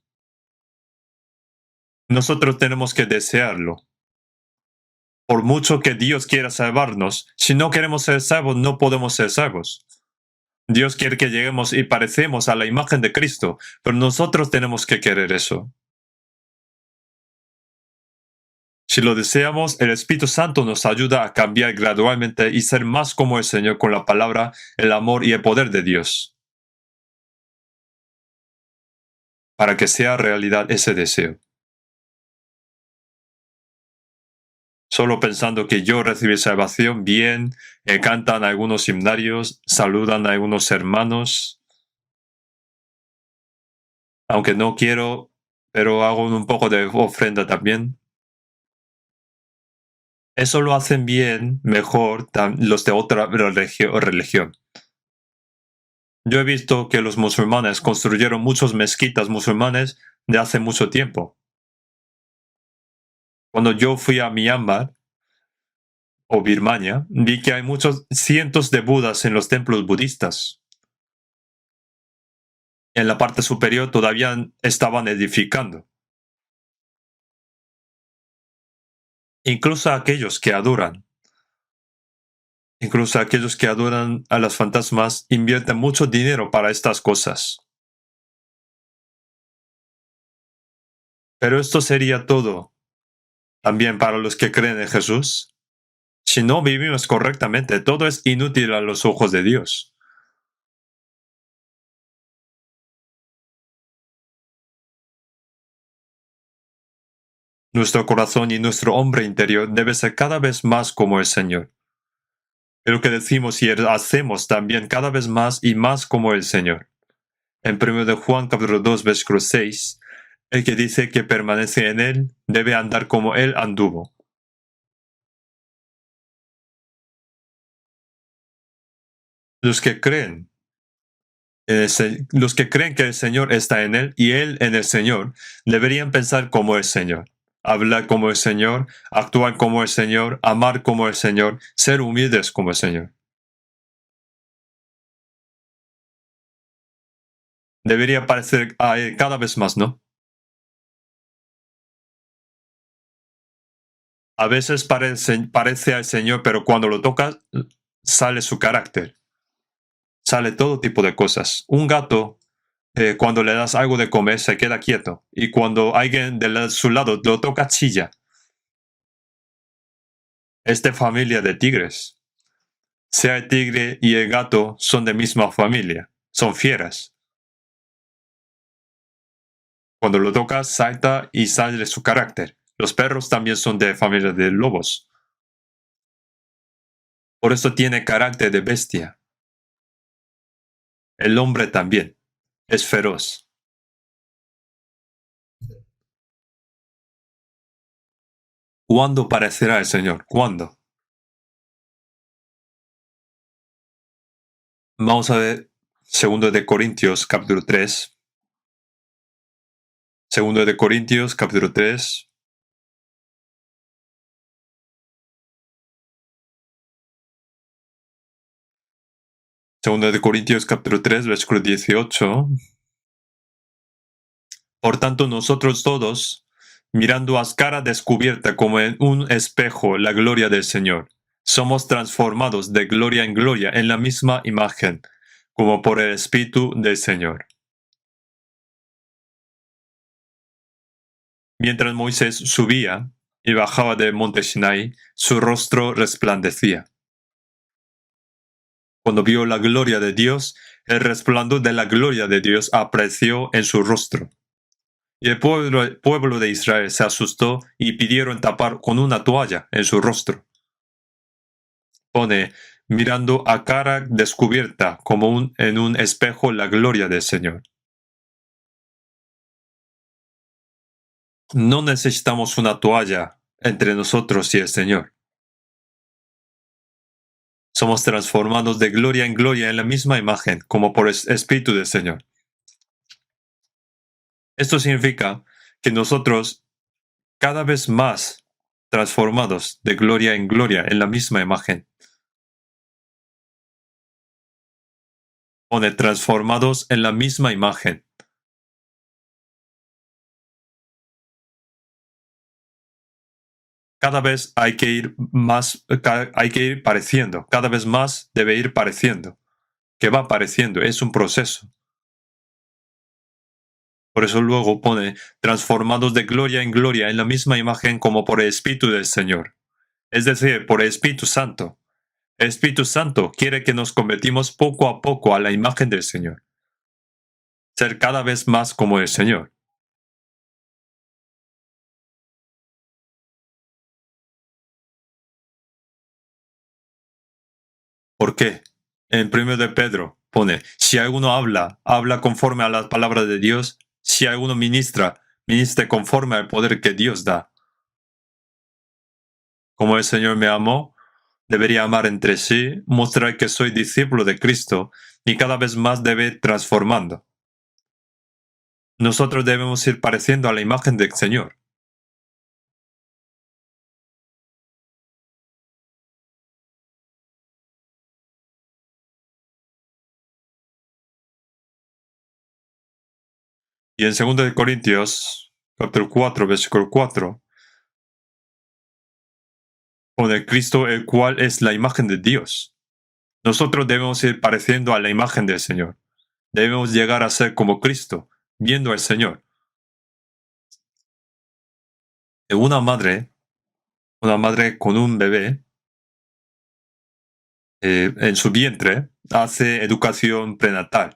Nosotros tenemos que desearlo. Por mucho que Dios quiera salvarnos, si no queremos ser salvos, no podemos ser salvos. Dios quiere que lleguemos y parecemos a la imagen de Cristo, pero nosotros tenemos que querer eso. Si lo deseamos, el Espíritu Santo nos ayuda a cambiar gradualmente y ser más como el Señor con la palabra, el amor y el poder de Dios, para que sea realidad ese deseo. Solo pensando que yo recibí salvación, bien, cantan algunos himnarios, saludan a algunos hermanos, aunque no quiero, pero hago un poco de ofrenda también. Eso lo hacen bien, mejor los de otra religión. Yo he visto que los musulmanes construyeron muchas mezquitas musulmanes de hace mucho tiempo. Cuando yo fui a Myanmar o Birmania, vi que hay muchos cientos de budas en los templos budistas. En la parte superior todavía estaban edificando. Incluso aquellos que adoran a las fantasmas invierten mucho dinero para estas cosas. Pero esto sería todo. También para los que creen en Jesús. Si no vivimos correctamente, todo es inútil a los ojos de Dios. Nuestro corazón y nuestro hombre interior debe ser cada vez más como el Señor. Lo que decimos y hacemos también cada vez más y más como el Señor. En 1 de Juan capítulo 2, versículo 6, el que dice que permanece en Él debe andar como Él anduvo. Los que creen que el Señor está en Él y Él en el Señor, deberían pensar como el Señor, hablar como el Señor, actuar como el Señor, amar como el Señor, ser humildes como el Señor. Debería parecer a Él cada vez más, ¿no? A veces parece al Señor, pero cuando lo tocas, sale su carácter, sale todo tipo de cosas. Un gato, cuando le das algo de comer, se queda quieto, y cuando alguien de su lado lo toca, chilla. Es de familia de tigres. Sea el tigre y el gato son de misma familia, son fieras. Cuando lo tocas, salta y sale su carácter. Los perros también son de familia de lobos. Por eso tiene carácter de bestia. El hombre también es feroz. ¿Cuándo parecerá el Señor? ¿Cuándo? Vamos a ver 2 de Corintios capítulo 3. 2 de Corintios capítulo 3. 2 de Corintios capítulo 3, versículo 18. Por tanto, nosotros todos, mirando a cara descubierta como en un espejo la gloria del Señor, Somos transformados de gloria en gloria en la misma imagen, como por el Espíritu del Señor. Mientras Moisés subía y bajaba del monte Sinai, su rostro resplandecía. Cuando vio la gloria de Dios, el resplandor de la gloria de Dios apareció en su rostro. Y el pueblo de Israel se asustó y pidieron tapar con una toalla en su rostro. Pone, mirando a cara descubierta como en un espejo la gloria del Señor. No necesitamos una toalla entre nosotros y el Señor. Somos transformados de gloria en gloria en la misma imagen, como por el Espíritu del Señor. Esto significa que nosotros, cada vez más transformados de gloria en gloria en la misma imagen, pone transformados en la misma imagen. Cada vez hay que ir más, hay que ir pareciendo, cada vez más debe ir pareciendo, que va pareciendo, es un proceso. Por eso luego pone transformados de gloria en gloria en la misma imagen como por el Espíritu del Señor. Es decir, por el Espíritu Santo. El Espíritu Santo quiere que nos convertimos poco a poco a la imagen del Señor. Ser cada vez más como el Señor. ¿Por qué? En 1 de Pedro pone, si alguno habla, habla conforme a las palabras de Dios. Si alguno ministra, ministre conforme al poder que Dios da. Como el Señor me amó, debería amar entre sí, mostrar que soy discípulo de Cristo y cada vez más debe ir transformando. Nosotros debemos ir pareciendo a la imagen del Señor. Y en 2 de Corintios, capítulo 4, versículo 4, pone Cristo, el cual es la imagen de Dios. Nosotros debemos ir pareciendo a la imagen del Señor. Debemos llegar a ser como Cristo, viendo al Señor. Una madre con un bebé en su vientre hace educación prenatal,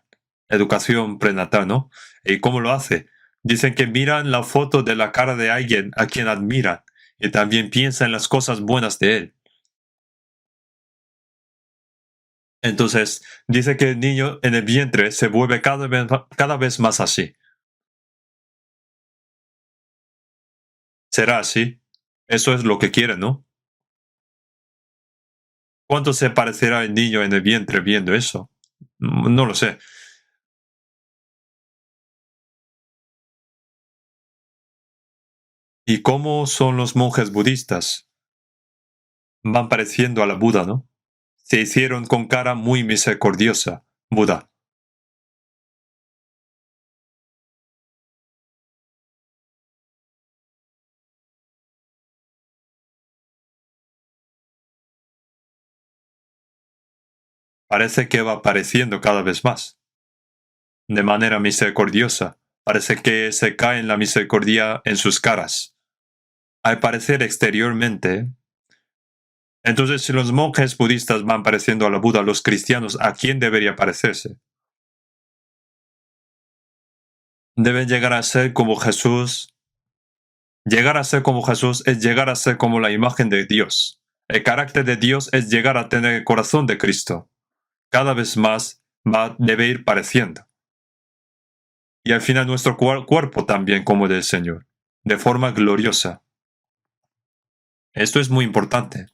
¿no? ¿Y cómo lo hace? Dicen que miran la foto de la cara de alguien a quien admiran y también piensan en las cosas buenas de él. Entonces, dice que el niño en el vientre se vuelve cada vez más así. ¿Será así? Eso es lo que quiere, ¿no? ¿Cuánto se parecerá el niño en el vientre viendo eso? No lo sé. ¿Y cómo son los monjes budistas? Van pareciendo a la Buda, ¿no? Se hicieron con cara muy misericordiosa, Buda. Parece que va pareciendo cada vez más, de manera misericordiosa. Parece que se cae en la misericordia en sus caras. Al parecer exteriormente, entonces si los monjes budistas van pareciendo a la Buda, los cristianos, ¿a quién debería parecerse? Deben llegar a ser como Jesús. Llegar a ser como Jesús es llegar a ser como la imagen de Dios. El carácter de Dios es llegar a tener el corazón de Cristo. Cada vez más debe ir pareciendo. Y al final nuestro cuerpo también como del Señor, de forma gloriosa. Esto es muy importante.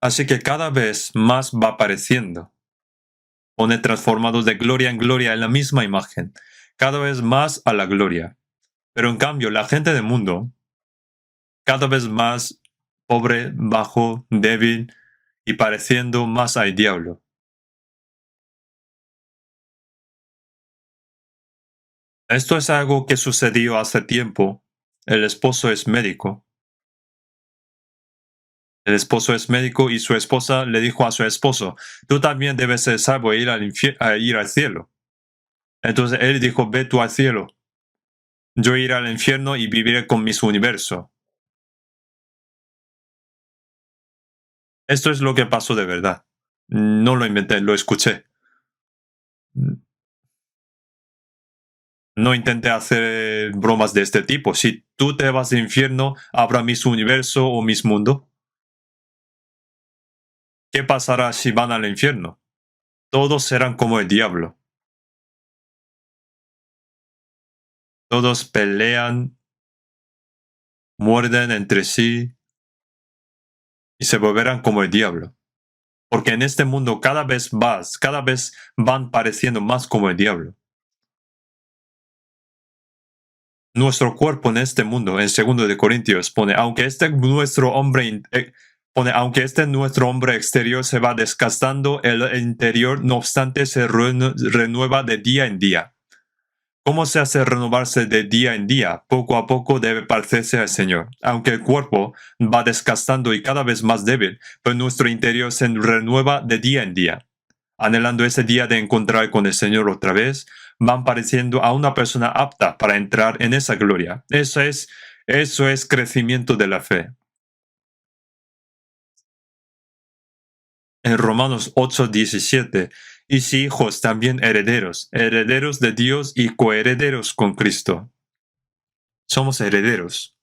Así que cada vez más va apareciendo. Pone transformados de gloria en gloria en la misma imagen, cada vez más a la gloria. Pero en cambio, la gente del mundo, cada vez más pobre, bajo, débil y pareciendo más al diablo. Esto es algo que sucedió hace tiempo. El esposo es médico El esposo es médico y su esposa le dijo a su esposo, tú también debes ser salvo e ir ir al cielo. Entonces él dijo, ve tú al cielo. Yo iré al infierno y viviré con mis universo. Esto es lo que pasó de verdad. No lo inventé, lo escuché. No intenté hacer bromas de este tipo. Si tú te vas al infierno, ¿habrá mis universo o mis mundo? ¿Qué pasará si van al infierno? Todos serán como el diablo. Todos pelean, muerden entre sí y se volverán como el diablo. Porque en este mundo cada vez van pareciendo más como el diablo. Nuestro cuerpo en este mundo, en 2 Corintios, pone, aunque este nuestro hombre exterior se va desgastando, el interior, no obstante, se renueva de día en día. ¿Cómo se hace renovarse de día en día? Poco a poco debe parecerse al Señor. Aunque el cuerpo va desgastando y cada vez más débil, pero nuestro interior se renueva de día en día. Anhelando ese día de encontrar con el Señor otra vez, van pareciendo a una persona apta para entrar en esa gloria. Eso es crecimiento de la fe. En Romanos 8:17, y si hijos también herederos, herederos de Dios y coherederos con Cristo. Somos herederos.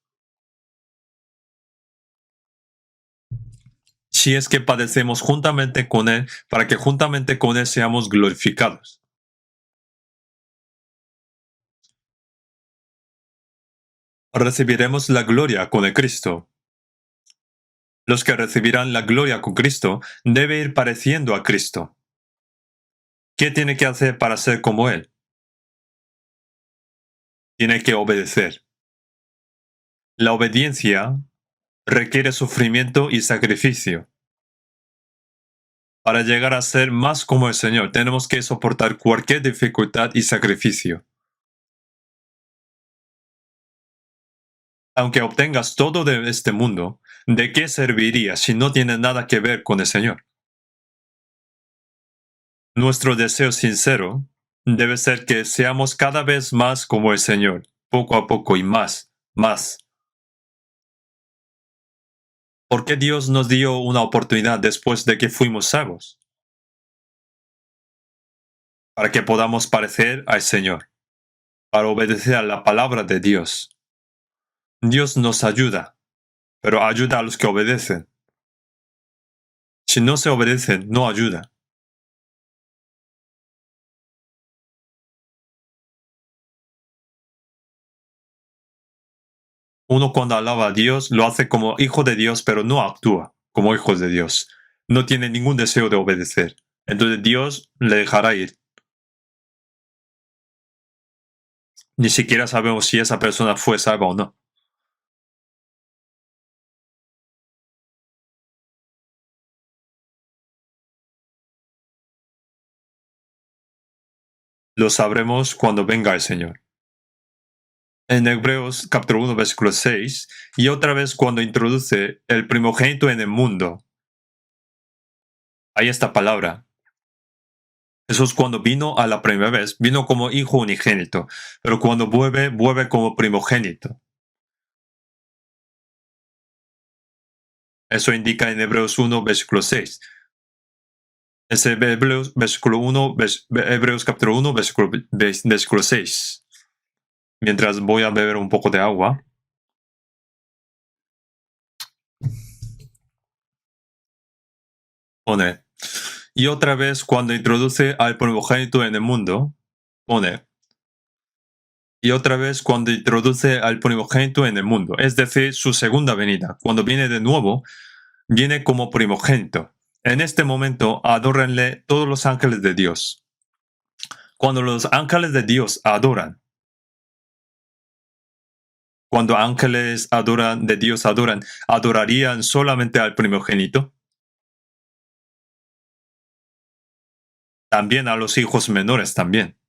Si es que padecemos juntamente con Él, para que juntamente con Él seamos glorificados. Recibiremos la gloria con el Cristo. Los que recibirán la gloria con Cristo deben ir pareciendo a Cristo. ¿Qué tiene que hacer para ser como Él? Tiene que obedecer. La obediencia requiere sufrimiento y sacrificio. Para llegar a ser más como el Señor, tenemos que soportar cualquier dificultad y sacrificio. Aunque obtengas todo de este mundo, ¿de qué serviría si no tiene nada que ver con el Señor? Nuestro deseo sincero debe ser que seamos cada vez más como el Señor, poco a poco y más, más. ¿Por qué Dios nos dio una oportunidad después de que fuimos salvos? Para que podamos parecer al Señor, para obedecer a la palabra de Dios. Dios nos ayuda, pero ayuda a los que obedecen. Si no se obedecen, no ayuda. Uno cuando alaba a Dios lo hace como hijo de Dios, pero no actúa como hijo de Dios. No tiene ningún deseo de obedecer. Entonces Dios le dejará ir. Ni siquiera sabemos si esa persona fue salva o no. Lo sabremos cuando venga el Señor. En Hebreos capítulo 1, versículo 6, y otra vez cuando introduce el primogénito en el mundo, hay esta palabra. Jesús cuando vino a la primera vez, vino como hijo unigénito, pero cuando vuelve, vuelve como primogénito. Eso indica en Hebreos 1, versículo 6. Es Hebreos, versículo 1, Hebreos capítulo 1, versículo 6. Mientras voy a beber un poco de agua. Pone, y otra vez cuando introduce al primogénito en el mundo, pone, y otra vez cuando introduce al primogénito en el mundo, es decir, su segunda venida. Cuando viene de nuevo, viene como primogénito. En este momento, adórenle todos los ángeles de Dios. Cuando los ángeles de Dios adoran, cuando ángeles adoran, de Dios adoran, ¿adorarían solamente al primogénito? También a los hijos menores también.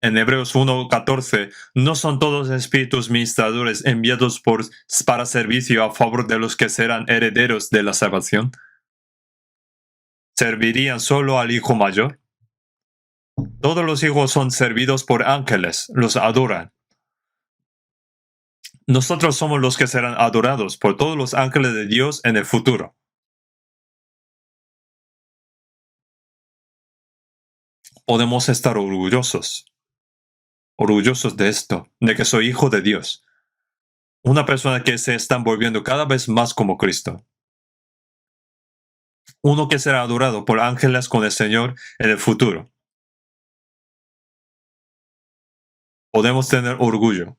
En Hebreos 1:14, ¿no son todos espíritus ministradores enviados para servicio a favor de los que serán herederos de la salvación? ¿Servirían solo al hijo mayor? Todos los hijos son servidos por ángeles, los adoran. Nosotros somos los que serán adorados por todos los ángeles de Dios en el futuro. Podemos estar orgullosos de esto, de que soy hijo de Dios. Una persona que se está volviendo cada vez más como Cristo. Uno que será adorado por ángeles con el Señor en el futuro. Podemos tener orgullo.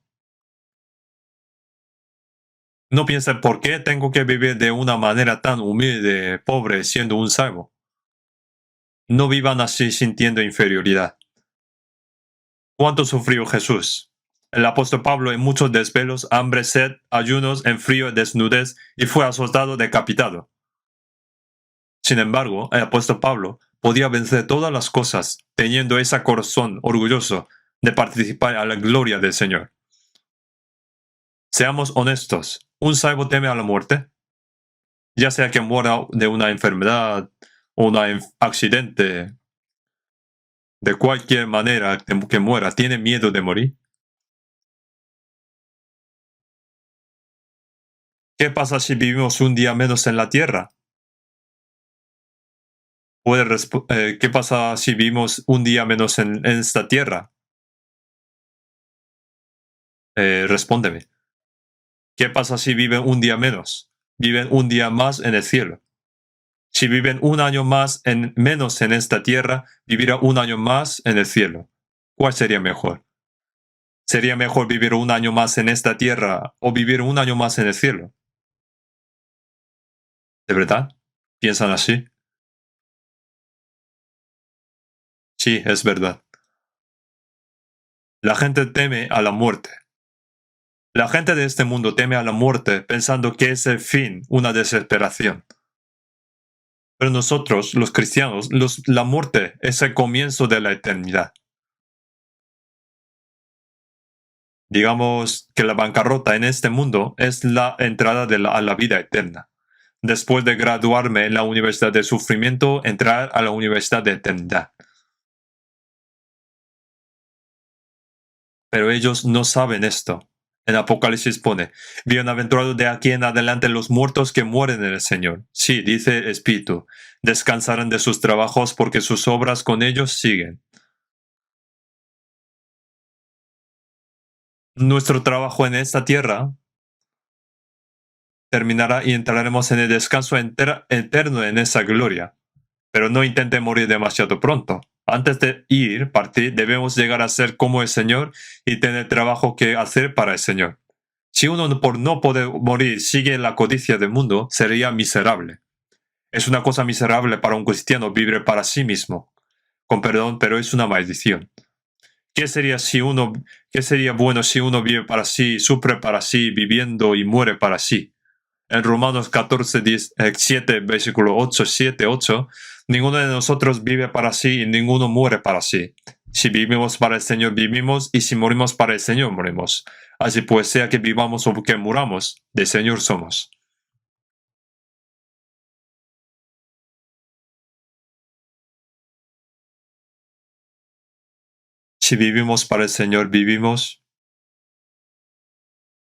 No piensen por qué tengo que vivir de una manera tan humilde, pobre, siendo un salvo. No vivan así sintiendo inferioridad. ¿Cuánto sufrió Jesús? El apóstol Pablo en muchos desvelos, hambre, sed, ayunos, en frío, desnudez, y fue azotado, decapitado. Sin embargo, el apóstol Pablo podía vencer todas las cosas, teniendo ese corazón orgulloso de participar a la gloria del Señor. Seamos honestos, ¿un salvo teme a la muerte? Ya sea que muera de una enfermedad o un accidente, de cualquier manera que muera, ¿tiene miedo de morir? ¿Qué pasa si vivimos un día menos en la tierra? ¿Qué pasa si vivimos un día menos en esta tierra? Respóndeme. ¿Qué pasa si viven un día menos? Viven un día más en el cielo. Si viven un año menos en esta tierra, vivirá un año más en el cielo. ¿Cuál sería mejor? ¿Sería mejor vivir un año más en esta tierra o vivir un año más en el cielo? ¿De verdad? ¿Piensan así? Sí, es verdad. La gente teme a la muerte. La gente de este mundo teme a la muerte pensando que es el fin, una desesperación. Pero nosotros, los cristianos, la muerte es el comienzo de la eternidad. Digamos que la bancarrota en este mundo es la entrada a la vida eterna. Después de graduarme en la Universidad de Sufrimiento, entrar a la Universidad de Eternidad. Pero ellos no saben esto. En Apocalipsis pone, bienaventurados de aquí en adelante los muertos que mueren en el Señor. Sí, dice el Espíritu, descansarán de sus trabajos porque sus obras con ellos siguen. Nuestro trabajo en esta tierra terminará y entraremos en el descanso eterno en esa gloria. Pero no intente morir demasiado pronto. Antes de partir, debemos llegar a ser como el Señor y tener trabajo que hacer para el Señor. Si uno por no poder morir sigue la codicia del mundo, sería miserable. Es una cosa miserable para un cristiano vivir para sí mismo. Con perdón, pero es una maldición. ¿Qué sería bueno si uno vive para sí, sufre para sí, viviendo y muere para sí? En Romanos 14, 7, versículo 8, 7, 8, ninguno de nosotros vive para sí y ninguno muere para sí. Si vivimos para el Señor, vivimos, y si morimos para el Señor, morimos. Así pues, sea que vivamos o que muramos, del Señor somos. Si vivimos para el Señor, vivimos,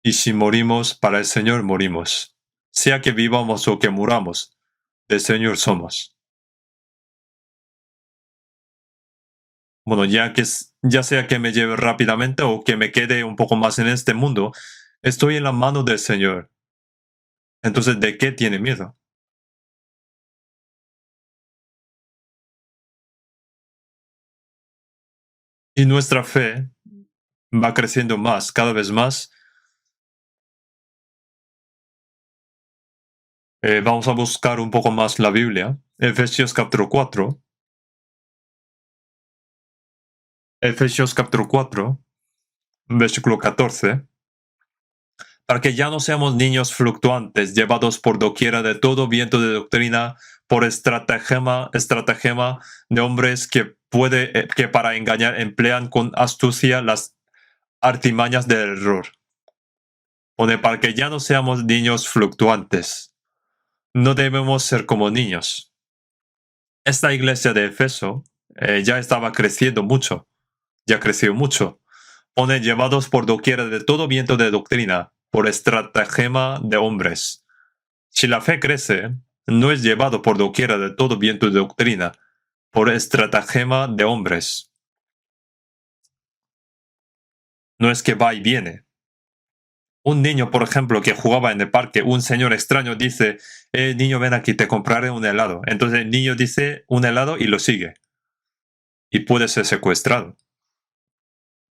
y si morimos para el Señor, morimos. Sea que vivamos o que muramos, del Señor somos. Bueno, ya sea que me lleve rápidamente o que me quede un poco más en este mundo, estoy en la mano del Señor. Entonces, ¿de qué tiene miedo? Y nuestra fe va creciendo más, cada vez más. Vamos a buscar un poco más la Biblia. Efesios capítulo 4. Efesios capítulo 4, versículo 14. para que ya no seamos niños fluctuantes, llevados por doquiera de todo viento de doctrina, por estratagema de hombres que para engañar emplean con astucia las artimañas del error. Para que ya no seamos niños fluctuantes. No debemos ser como niños. Esta iglesia de Efeso ya estaba creciendo mucho. Ya creció mucho. Llevados por doquiera de todo viento de doctrina, por estratagema de hombres. Si la fe crece, no es llevado por doquiera de todo viento de doctrina, por estratagema de hombres. No es que va y viene. Un niño, por ejemplo, que jugaba en el parque, un señor extraño dice, niño, ven aquí, te compraré un helado. Entonces el niño dice un helado y lo sigue. Y puede ser secuestrado.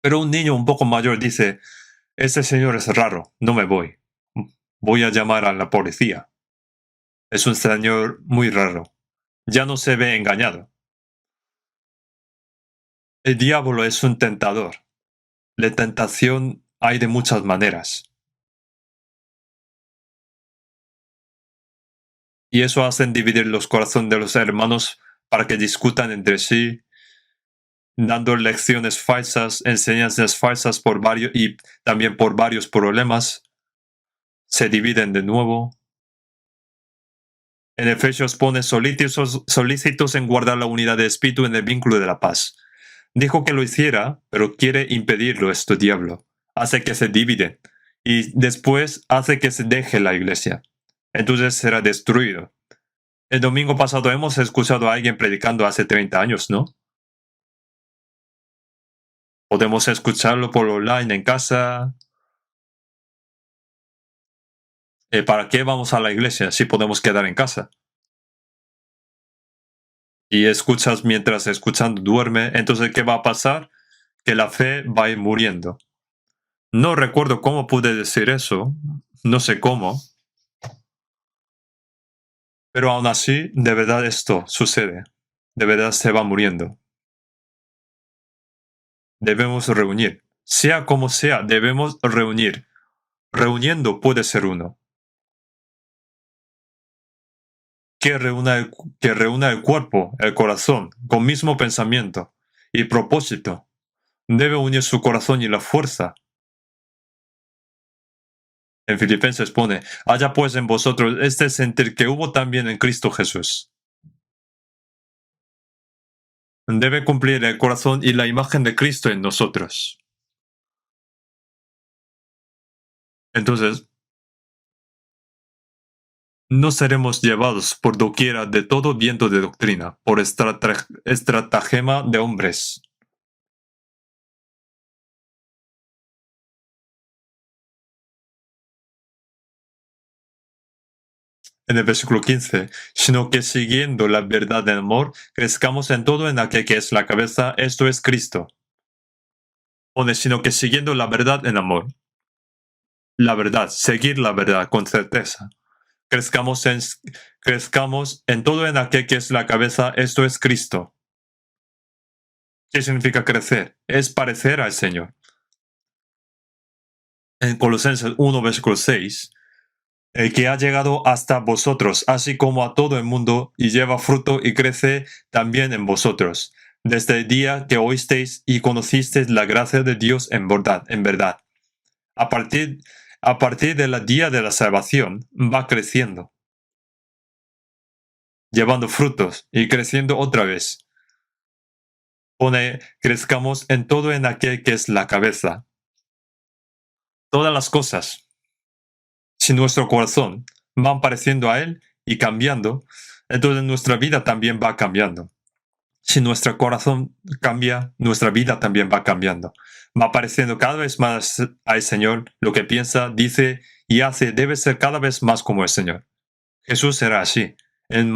Pero un niño un poco mayor dice, este señor es raro, no me voy. Voy a llamar a la policía. Es un señor muy raro. Ya no se ve engañado. El diablo es un tentador. La tentación hay de muchas maneras. Y eso hace dividir los corazones de los hermanos para que discutan entre sí, dando lecciones falsas, enseñanzas falsas y también por varios problemas. Se dividen de nuevo. En Efesios pone solícitos en guardar la unidad de espíritu en el vínculo de la paz. Dijo que lo hiciera, pero quiere impedirlo este diablo. Hace que se dividen y después hace que se deje la iglesia. Entonces será destruido. El domingo pasado hemos escuchado a alguien predicando hace 30 años, ¿no? Podemos escucharlo por online en casa. ¿Para qué vamos a la iglesia si podemos quedar en casa? Y escuchas mientras escuchando duerme, entonces ¿qué va a pasar? Que la fe va a ir muriendo. No recuerdo cómo pude decir eso, no sé cómo, pero aún así, de verdad esto sucede, de verdad se va muriendo. Debemos reunir, sea como sea, debemos reunir. Reuniendo puede ser uno. Que reúna el cuerpo, el corazón, con mismo pensamiento y propósito. Debe unir su corazón y la fuerza. En Filipenses pone, haya pues en vosotros este sentir que hubo también en Cristo Jesús. Debe cumplir el corazón y la imagen de Cristo en nosotros. Entonces, no seremos llevados por doquiera de todo viento de doctrina, por estratagema de hombres. En el versículo 15, sino que siguiendo la verdad del amor, crezcamos en todo en aquel que es la cabeza, esto es Cristo. Pone, sino que siguiendo la verdad en amor. La verdad, seguir la verdad con certeza. Crezcamos en todo en aquel que es la cabeza, esto es Cristo. ¿Qué significa crecer? Es parecer al Señor. En Colosenses 1, versículo 6, el que ha llegado hasta vosotros, así como a todo el mundo, y lleva fruto y crece también en vosotros, desde el día que oísteis y conocisteis la gracia de Dios en verdad. A partir del día de la salvación, va creciendo, llevando frutos y creciendo otra vez. Crezcamos en todo en aquel que es la cabeza. Todas las cosas, si nuestro corazón van pareciendo a Él y cambiando, entonces nuestra vida también va cambiando. Si nuestro corazón cambia, nuestra vida también va cambiando. Va pareciendo cada vez más al Señor. Lo que piensa, dice y hace debe ser cada vez más como el Señor. Jesús era así. En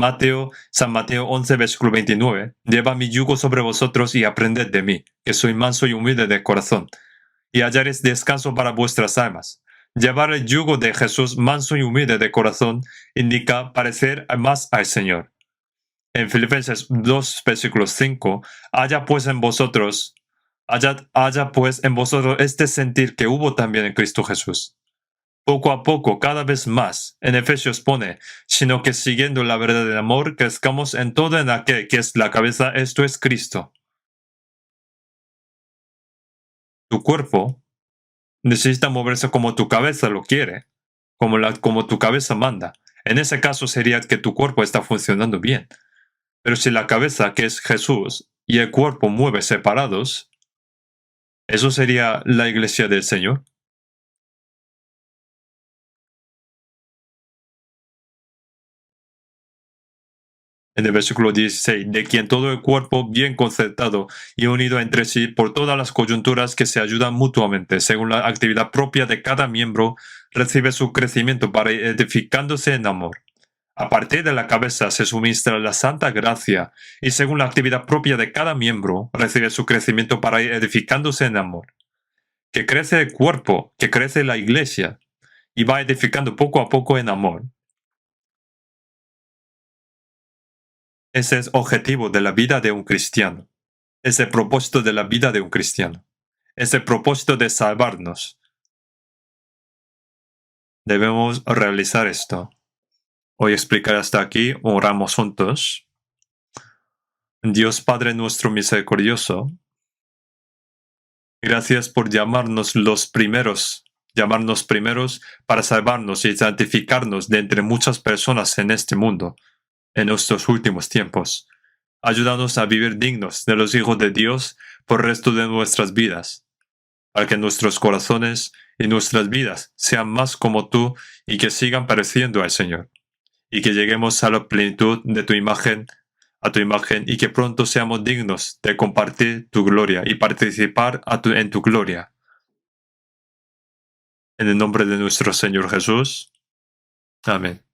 San Mateo 11, versículo 29, lleva mi yugo sobre vosotros y aprended de mí, que soy manso y humilde de corazón, y hallaréis descanso para vuestras almas. Llevar el yugo de Jesús manso y humilde de corazón indica parecer más al Señor. En Filipenses 2, versículo 5, haya pues en vosotros este sentir que hubo también en Cristo Jesús. poco a poco, cada vez más. En Efesios pone, sino que siguiendo la verdad del amor, crezcamos en todo en aquel que es la cabeza, esto es Cristo. Tu cuerpo necesita moverse como tu cabeza lo quiere, como tu cabeza manda. En ese caso sería que tu cuerpo está funcionando bien. Pero si la cabeza, que es Jesús, y el cuerpo mueve separados, eso sería la iglesia del Señor. En el versículo 16, de quien todo el cuerpo bien concertado y unido entre sí por todas las coyunturas que se ayudan mutuamente, según la actividad propia de cada miembro, recibe su crecimiento para ir edificándose en amor. A partir de la cabeza se suministra la santa gracia y según la actividad propia de cada miembro, recibe su crecimiento para ir edificándose en amor. Que crece el cuerpo, que crece la iglesia y va edificando poco a poco en amor. Ese es el objetivo de la vida de un cristiano. Es el propósito de la vida de un cristiano. Es el propósito de salvarnos. Debemos realizar esto. Hoy explicaré hasta aquí. Oramos juntos. Dios Padre nuestro misericordioso, gracias por llamarnos primeros para salvarnos y santificarnos de entre muchas personas en este mundo, en estos últimos tiempos. Ayúdanos a vivir dignos de los hijos de Dios por el resto de nuestras vidas, para que nuestros corazones y nuestras vidas sean más como tú y que sigan pareciendo al Señor, y que lleguemos a la plenitud de tu imagen, y que pronto seamos dignos de compartir tu gloria y participar en tu gloria. En el nombre de nuestro Señor Jesús. Amén.